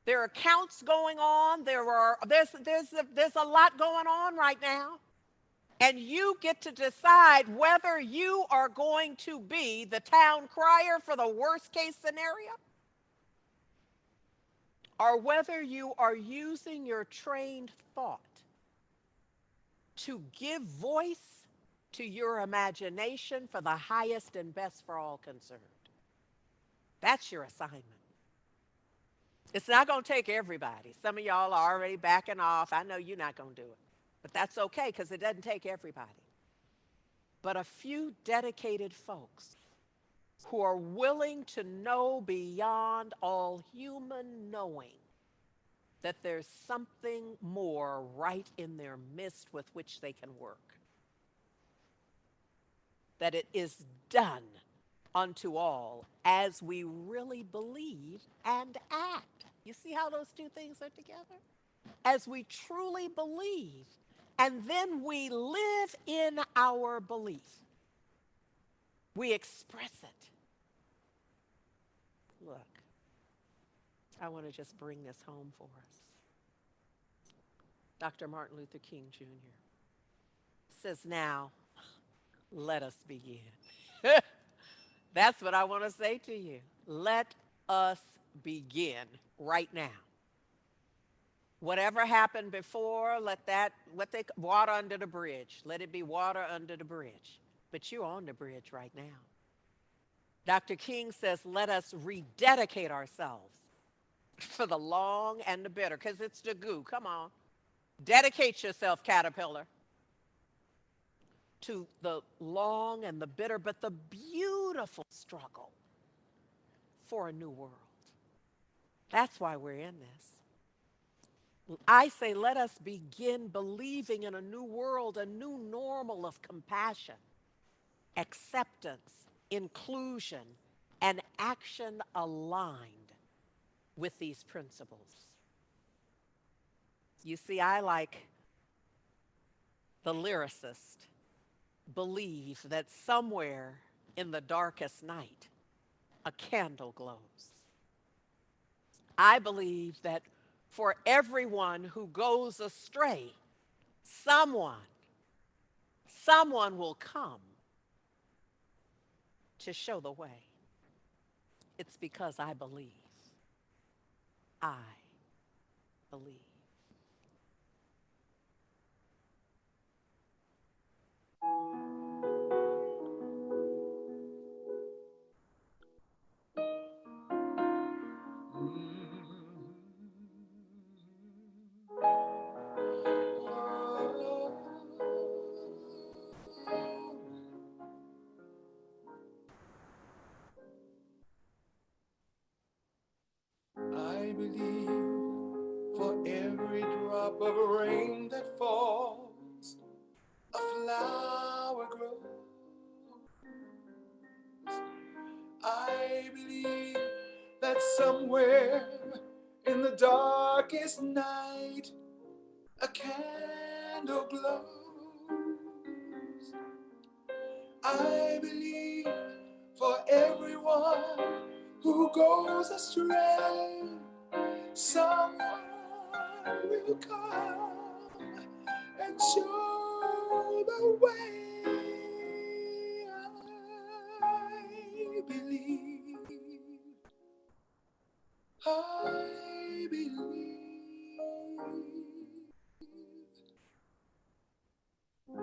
There are counts going on. There's a lot going on right now. And you get to decide whether you are going to be the town crier for the worst case scenario, or whether you are using your trained thought to give voice to your imagination for the highest and best for all concerned. That's your assignment. It's not going to take everybody. Some of y'all are already backing off. I know you're not going to do it. But that's okay, because it doesn't take everybody. But a few dedicated folks who are willing to know beyond all human knowing that there's something more right in their midst with which they can work. That it is done unto all as we really believe and act. You see how those two things are together? As we truly believe, and then we live in our belief. We express it. Look, I want to just bring this home for us. Dr. Martin Luther King Jr. says, now, let us begin. That's what I want to say to you. Let us begin right now. Whatever happened before, let water under the bridge. Let it be water under the bridge. But you're on the bridge right now. Dr. King says, let us rededicate ourselves for the long and the bitter, because it's the goo. Come on. Dedicate yourself, caterpillar, to the long and the bitter, but the beautiful struggle for a new world. That's why we're in this. I say, let us begin believing in a new world, a new normal of compassion, acceptance, inclusion, and action aligned with these principles. You see, I, like the lyricist, believe that somewhere in the darkest night, a candle glows. I believe that for everyone who goes astray, someone will come to show the way. It's because I believe. I believe. I believe for every drop of rain that falls, a flower grows. I believe that somewhere in the darkest night, a candle glows. I believe for everyone who goes astray, someone will come and show the way. I believe. I believe.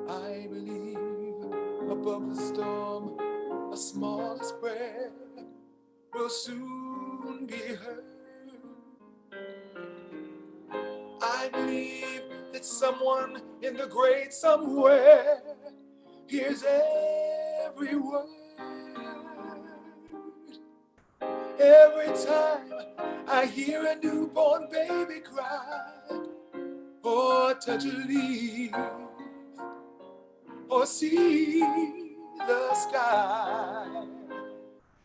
I believe above the storm, a smallest prayer will soon be heard. I believe that someone in the great somewhere hears every word. Every time I hear a newborn baby cry, or touch a leaf, or see the sky,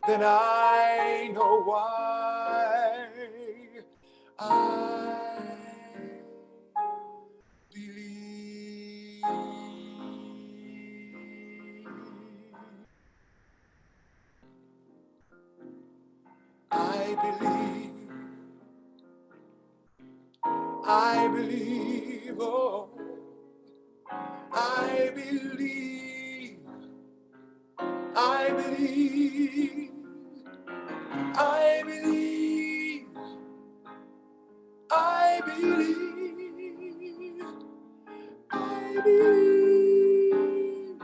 then I know why I believe. I believe. I believe. Oh, I believe. I believe, I believe, I believe, I believe,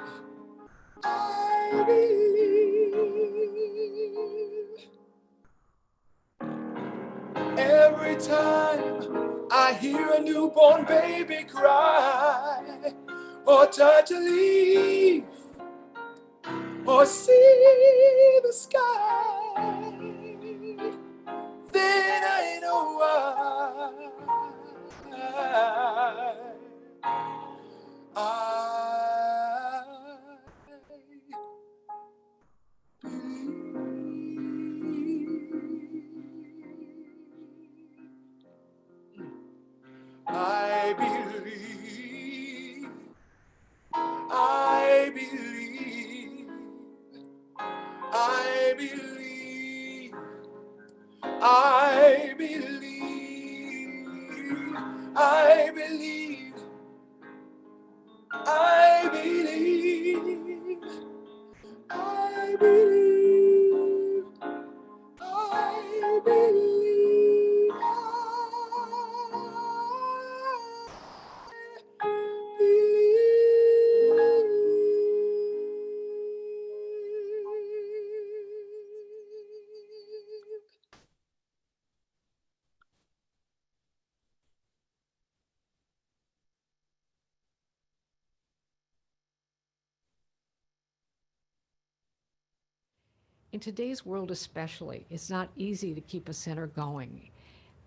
I believe. Every time I hear a newborn baby cry, or touch a leaf, or see the sky, then I know I believe, I believe, I believe, I believe, I believe, I believe, I believe, I believe, In today's world especially, it's not easy to keep a center going.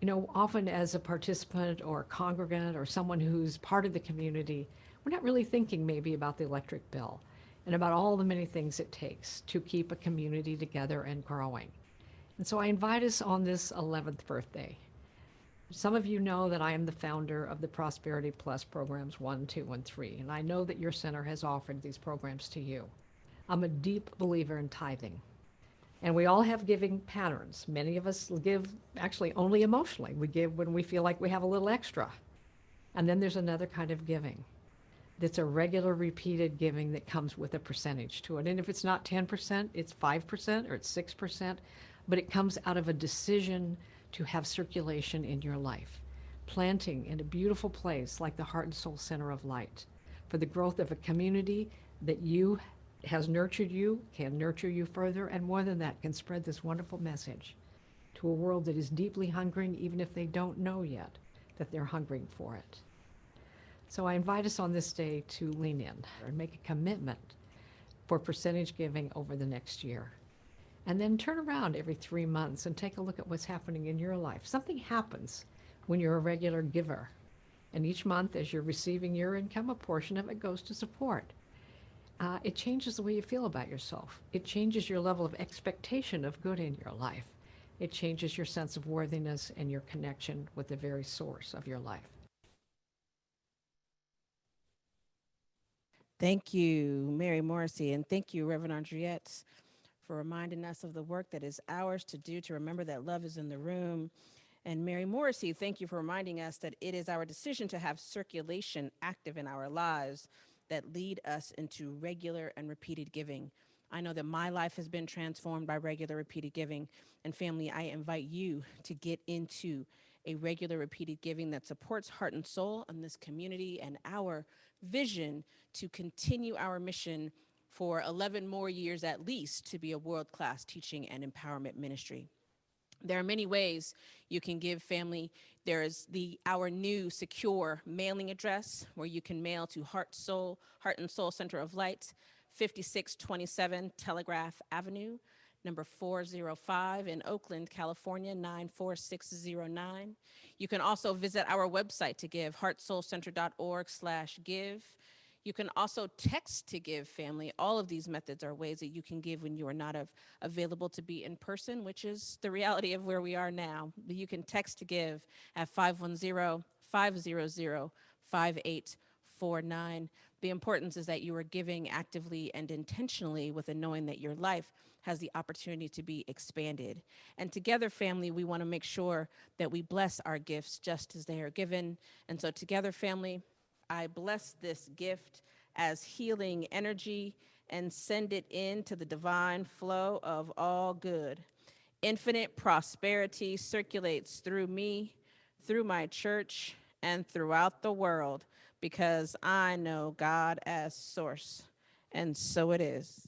You know, often as a participant or a congregant or someone who's part of the community, we're not really thinking maybe about the electric bill and about all the many things it takes to keep a community together and growing. And so I invite us on this 11th birthday. Some of you know that I am the founder of the Prosperity Plus programs 1, 2, and 3, and I know that your center has offered these programs to you. I'm a deep believer in tithing. And we all have giving patterns. Many of us give actually only emotionally. We give when we feel like we have a little extra. And then there's another kind of giving that's a regular repeated giving that comes with a percentage to it. And if it's not 10%, it's 5% or it's 6%, but it comes out of a decision to have circulation in your life, planting in a beautiful place like the Heart and Soul Center of Light for the growth of a community that you has nurtured you, can nurture you further, and more than that, can spread this wonderful message to a world that is deeply hungering, even if they don't know yet that they're hungering for it. So I invite us on this day to lean in and make a commitment for percentage giving over the next year. And then turn around every 3 months and take a look at what's happening in your life. Something happens when you're a regular giver. And each month, as you're receiving your income, a portion of it goes to support. It changes the way you feel about yourself. It changes your level of expectation of good in your life. It changes your sense of worthiness and your connection with the very source of your life. Thank you, Mary Morrissey, and thank you, Reverend Andriette, for reminding us of the work that is ours to do to remember that love is in the room. And Mary Morrissey, thank you for reminding us that it is our decision to have circulation active in our lives that lead us into regular and repeated giving. I know that my life has been transformed by regular repeated giving. And family, I invite you to get into a regular repeated giving that supports Heart and Soul in this community and our vision to continue our mission for 11 more years at least to be a world-class teaching and empowerment ministry. There are many ways you can give, family. There is our new secure mailing address where you can mail to Heart and Soul Center of Light, 5627 Telegraph Avenue, number 405 in Oakland, California, 94609. You can also visit our website to give, heartsoulcenter.org/give. You can also text to give, family. All of these methods are ways that you can give when you are not available to be in person, which is the reality of where we are now. You can text to give at 510-500-5849. The importance is that you are giving actively and intentionally with a knowing that your life has the opportunity to be expanded. And together, family, we want to make sure that we bless our gifts just as they are given. And so together, family, I bless this gift as healing energy and send it into the divine flow of all good. Infinite prosperity circulates through me, through my church, and throughout the world because I know God as source. And so it is.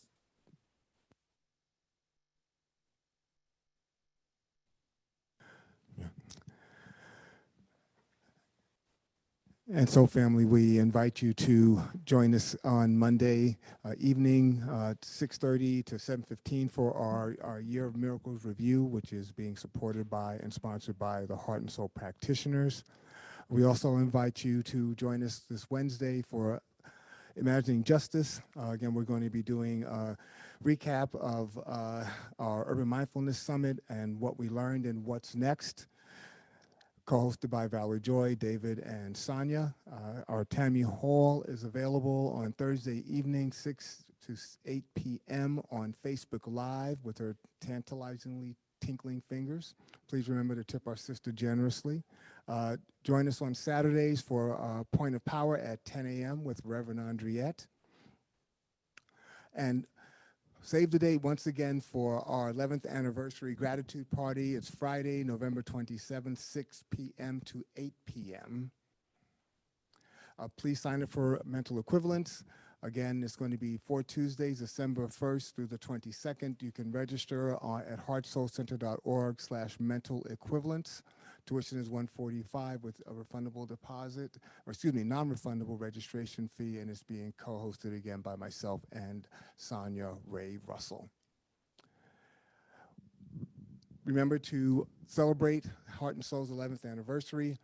And so, family, we invite you to join us on Monday evening, 6:30 to 7:15 for our Year of Miracles review, which is being supported by and sponsored by the Heart and Soul practitioners. We also invite you to join us this Wednesday for Imagining Justice. Again, we're going to be doing a recap of our Urban Mindfulness Summit and what we learned and what's next, co-hosted by Valerie Joy, David, and Sonia. Our Tammy Hall is available on Thursday evening, 6 to 8 p.m. on Facebook Live with her tantalizingly tinkling fingers. Please remember to tip our sister generously. Join us on Saturdays for Point of Power at 10 a.m. with Reverend Andriette. And save the date once again for our 11th anniversary gratitude party. It's Friday, November 27th, 6 p.m. to 8 p.m. Please sign up for Mental Equivalence. Again, it's going to be 4 Tuesdays, December 1st through the 22nd. You can register at heartsoulcenter.org/mental equivalence. Tuition is $145 with a refundable deposit, or excuse me, non-refundable registration fee, and it's being co-hosted again by myself and Sonia Ray Russell. Remember to celebrate Heart and Soul's 11th anniversary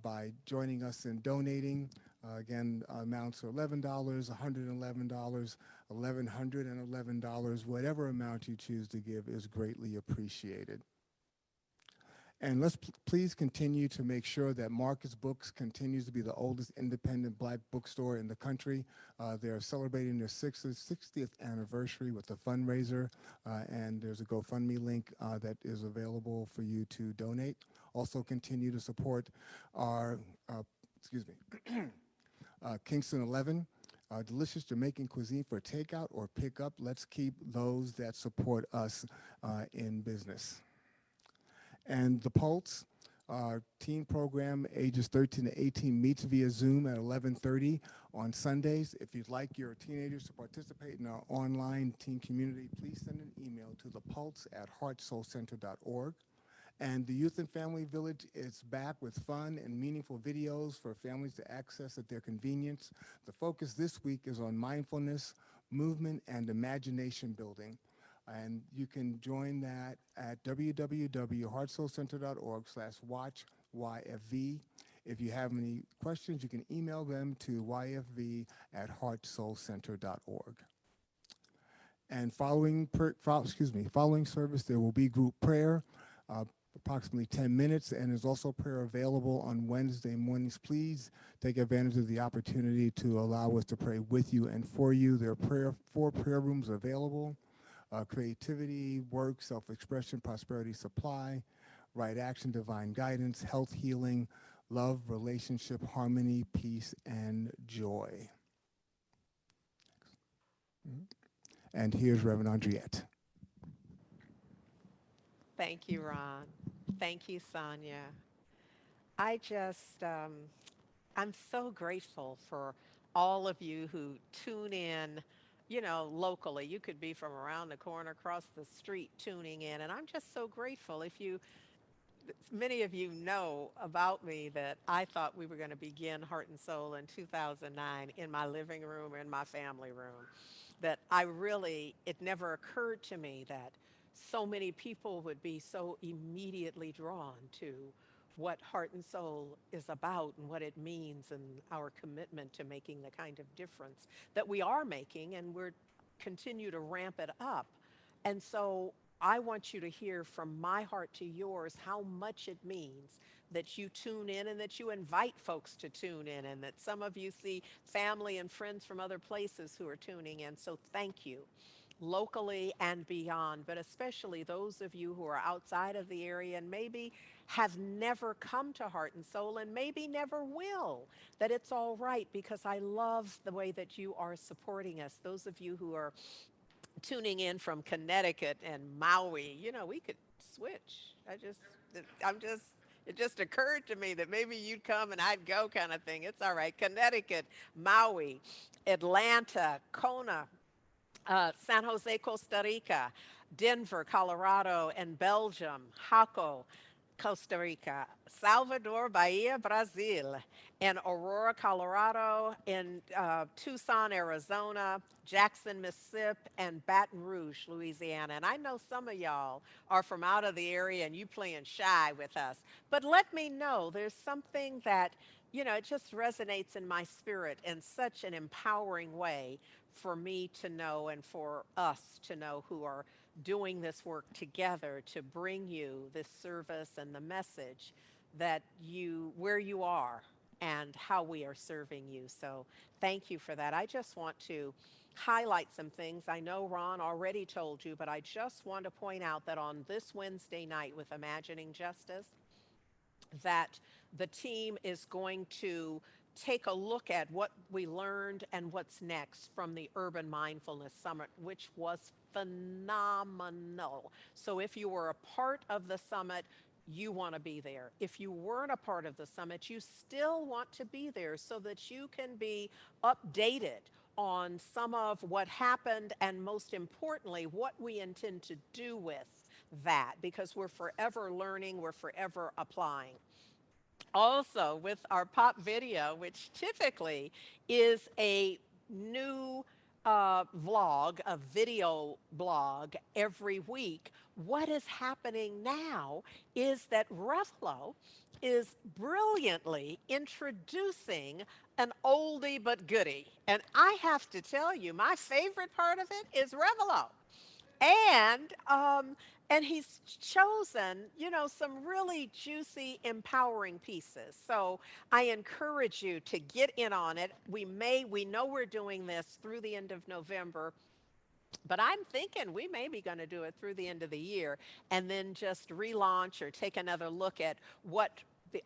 by joining us in donating. Again, amounts are $11, $111, $1,111. Whatever amount you choose to give is greatly appreciated. And let's please continue to make sure that Marcus Books continues to be the oldest independent Black bookstore in the country. They're celebrating their 60th anniversary with a fundraiser, and there's a GoFundMe link that is available for you to donate. Also continue to support our, Kingston 11, delicious Jamaican cuisine for takeout or pickup. Let's keep those that support us in business. And The Pulse, our teen program, ages 13 to 18, meets via Zoom at 11:30 on Sundays. If you'd like your teenagers to participate in our online teen community, please send an email to thepulse@heartsoulcenter.org. And the Youth and Family Village is back with fun and meaningful videos for families to access at their convenience. The focus this week is on mindfulness, movement, and imagination building. And you can join that at www.heartsoulcenter.org/watchyfv. If you have any questions, you can email them to yfv@heartsoulcenter.org. And following service, there will be group prayer, approximately 10 minutes, and there's also prayer available on Wednesday mornings. Please take advantage of the opportunity to allow us to pray with you and for you. There are 4 prayer rooms available: creativity, work, self-expression, prosperity, supply, right action, divine guidance, health, healing, love, relationship, harmony, peace, and joy. And here's Reverend Andriette. Thank you, Ron. Thank you, Sonia. I just, I'm so grateful for all of you who tune in, locally. You could be from around the corner, across the street tuning in. And I'm just so grateful. Many of you know about me that I thought we were going to begin Heart and Soul in 2009 in my living room or in my family room. That it never occurred to me that so many people would be so immediately drawn to what Heart and Soul is about and what it means and our commitment to making the kind of difference that we are making, and we're continue to ramp it up. And so I want you to hear from my heart to yours how much it means that you tune in and that you invite folks to tune in, and that some of you see family and friends from other places who are tuning in. So thank you, locally and beyond, but especially those of you who are outside of the area and maybe have never come to Heart and Soul and maybe never will, that it's all right because I love the way that you are supporting us. Those of you who are tuning in from Connecticut and Maui, we could switch. It just occurred to me that maybe you'd come and I'd go kind of thing. It's all right. Connecticut, Maui, Atlanta, Kona, San Jose, Costa Rica, Denver, Colorado, and Belgium, Jaco, Costa Rica, Salvador, Bahia, Brazil, in Aurora, Colorado, in Tucson, Arizona, Jackson, Mississippi, and Baton Rouge, Louisiana. And I know some of y'all are from out of the area and you playing shy with us. But let me know there's something that, it just resonates in my spirit in such an empowering way for me to know and for us to know who are doing this work together to bring you this service and the message that where you are and how we are serving you. So thank you for that. I just want to highlight some things. I know Ron already told you, but I just want to point out that on this Wednesday night with Imagining Justice, that the team is going to take a look at what we learned and what's next from the Urban Mindfulness Summit, which was phenomenal. So if you were a part of the summit, you want to be there. If you weren't a part of the summit, you still want to be there so that you can be updated on some of what happened and most importantly, what we intend to do with that, because we're forever learning, we're forever applying. Also, with our pop video, which typically is a new vlog, a video blog every week, what is happening now is that Ruffalo is brilliantly introducing an oldie but goodie. And I have to tell you, my favorite part of it is Revelo. And he's chosen, some really juicy, empowering pieces. So I encourage you to get in on it. We know we're doing this through the end of November, but I'm thinking we may be going to do it through the end of the year and then just relaunch or take another look at what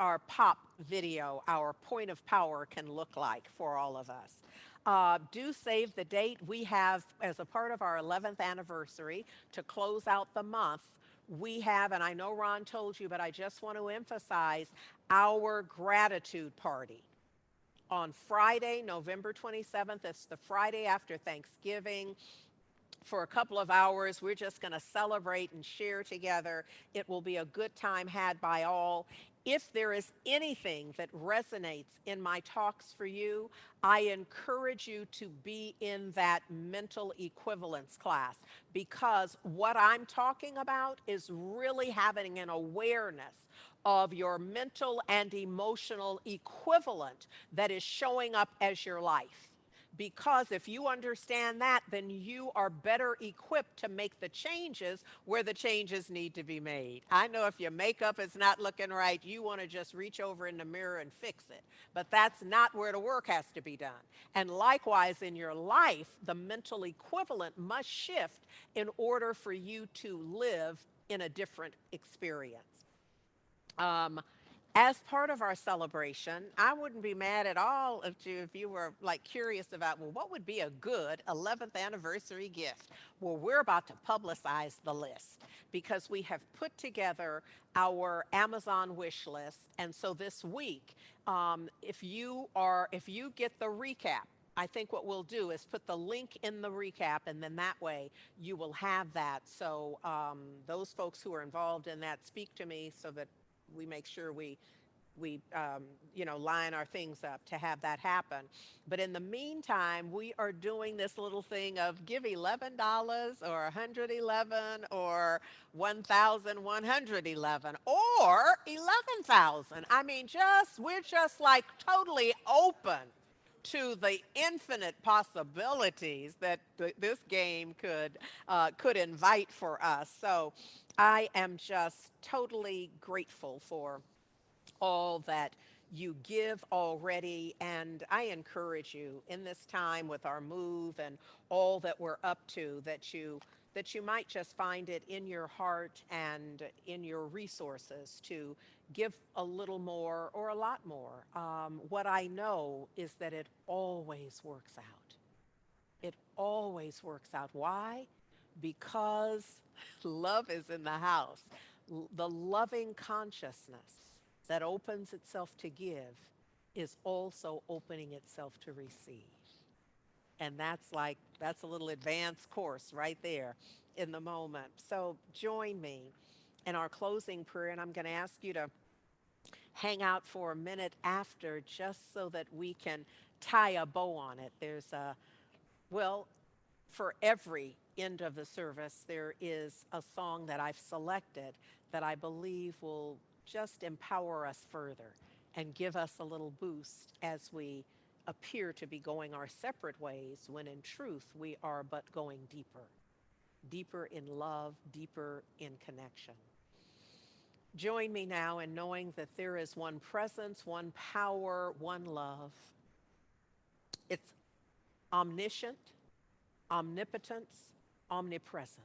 our pop video, our point of power can look like for all of us. Do save the date. We have, as a part of our 11th anniversary, to close out the month, we have, and I know Ron told you, but I just want to emphasize our gratitude party on Friday, November 27th. It's the Friday after Thanksgiving. For a couple of hours, we're just going to celebrate and share together. It will be a good time had by all. If there is anything that resonates in my talks for you, I encourage you to be in that mental equivalence class, because what I'm talking about is really having an awareness of your mental and emotional equivalent that is showing up as your life. Because if you understand that, then you are better equipped to make the changes where the changes need to be made. I know if your makeup is not looking right, you want to just reach over in the mirror and fix it. But that's not where the work has to be done. And likewise, in your life, the mental equivalent must shift in order for you to live in a different experience. As part of our celebration, I wouldn't be mad at all if you were like curious about, well, what would be a good 11th anniversary gift? Well, we're about to publicize the list because we have put together our Amazon wish list. And so this week, if you get the recap, I think what we'll do is put the link in the recap, and then that way you will have that. So those folks who are involved in that, speak to me so that we make sure we line our things up to have that happen. But in the meantime, we are doing this little thing of give $11 or 111 or 1,111 or 11,000. I mean, we're just like totally open to the infinite possibilities that this game could invite for us. So I am just totally grateful for all that you give already. And I encourage you in this time with our move and all that we're up to, that you that you might just find it in your heart and in your resources to give a little more or a lot more. What I know is that it always works out. It always works out. Why? Because love is in the house. The loving consciousness that opens itself to give is also opening itself to receive. And that's a little advanced course right there in the moment. So join me in our closing prayer, and I'm going to ask you to hang out for a minute after just so that we can tie a bow on it. For every end of the service, there is a song that I've selected that I believe will just empower us further and give us a little boost as we appear to be going our separate ways, when in truth we are but going deeper, deeper in love, deeper in connection. Join me now in knowing that there is one presence, one power, one love. It's omniscient, omnipotence, omnipresent.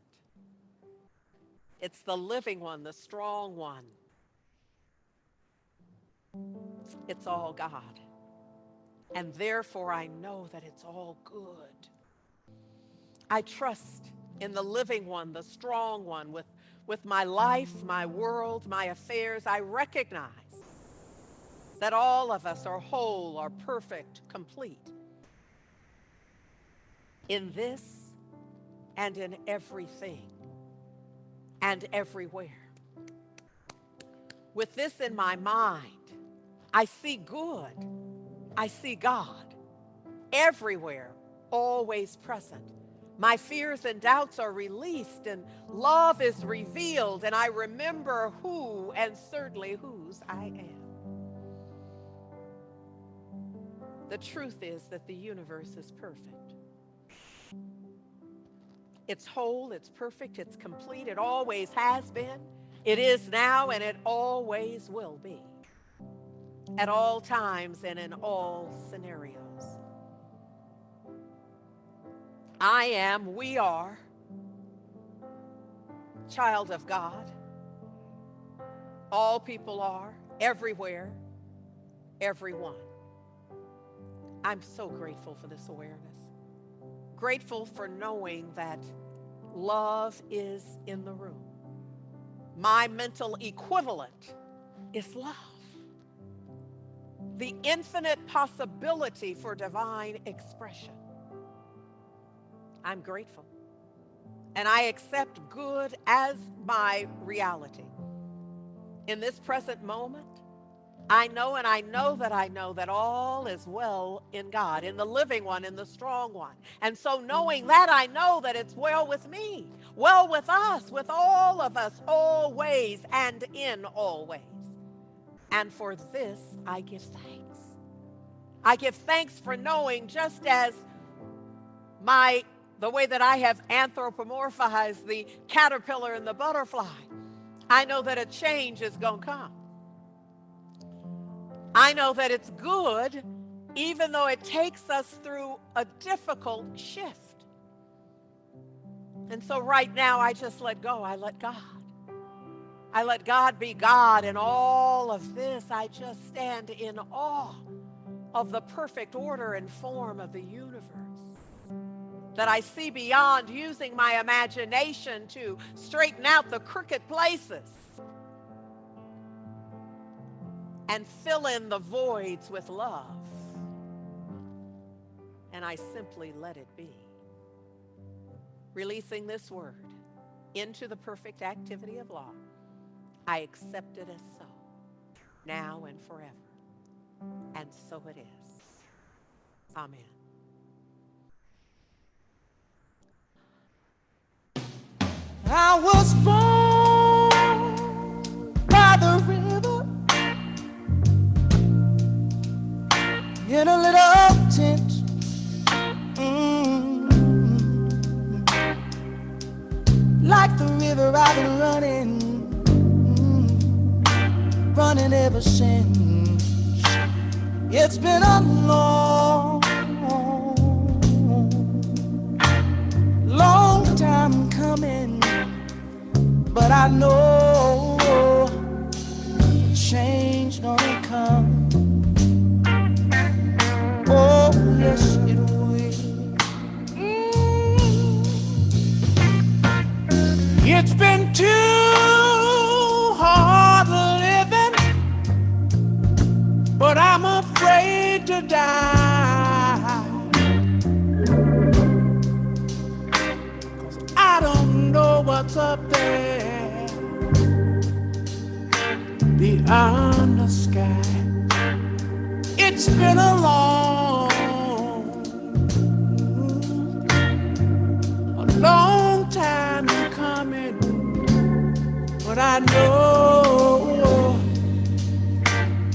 It's the living one, the strong one. It's all God. And therefore, I know that it's all good. I trust in the living one, the strong one, with my life, my world, my affairs. I recognize that all of us are whole, are perfect, complete. In this and in everything and everywhere. With this in my mind, I see good. I see God everywhere, always present. My fears and doubts are released and love is revealed, and I remember who and certainly whose I am. The truth is that the universe is perfect. It's whole, it's perfect, it's complete. It always has been, it is now, and it always will be. At all times and in all scenarios. We are, child of God. All people are, everywhere, everyone. I'm so grateful for this awareness. Grateful for knowing that love is in the room. My mental equivalent is love. The infinite possibility for divine expression. I'm grateful. And I accept good as my reality. In this present moment, I know that all is well in God, in the living one, in the strong one. And so knowing that, I know that it's well with me, well with us, with all of us, always and in all ways. And for this, I give thanks. I give thanks for knowing, just as the way that I have anthropomorphized the caterpillar and the butterfly, I know that a change is going to come. I know that it's good, even though it takes us through a difficult shift. And so right now, I just let go. I let God. I let God be God in all of this. I just stand in awe of the perfect order and form of the universe that I see beyond, using my imagination to straighten out the crooked places and fill in the voids with love. And I simply let it be. Releasing this word into the perfect activity of law, I accept it as so, now and forever. And so it is. Amen. I was born by the river in a little tent. Like the river I've been running ever since. It's been a long time coming. I know change gonna come. Oh, yes, it will. It's been too hard living, but I'm afraid to die. 'Cause I don't know what's up there beyond the sky. It's been a long time coming, but I know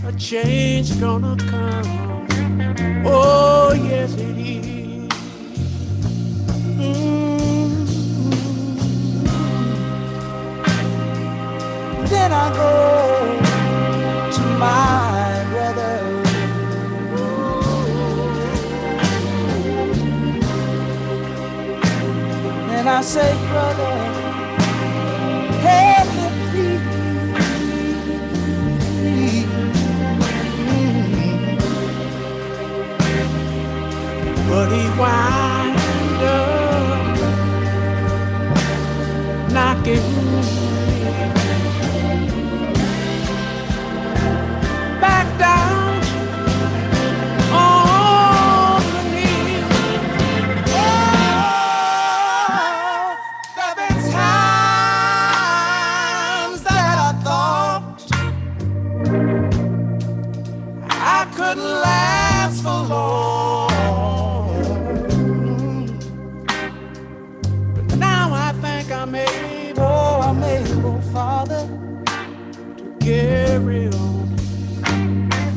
a change gonna come. Oh, yes, it is. Then I go to my brother. And I say, brother, help me please. But he wind up knocking back down on the knee. There've been times that I thought I couldn't last for long, but now I think I'm able, Father, to carry on.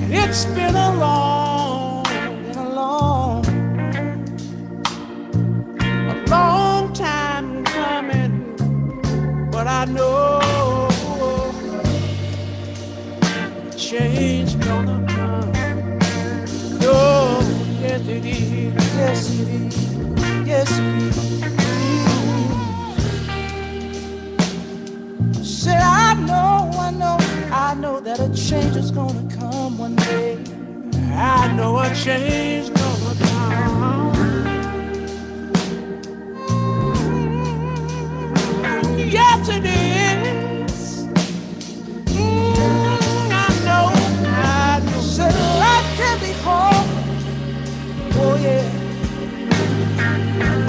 And it's been a long time coming, but I know change gonna come. Oh, yes it is, yes it is, yes it is. Said I know that a change is gonna come one day. I know a change gonna come. Yes, it is. I know. Said life can be hard. Oh, yeah.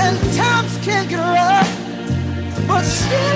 And times can get rough. But still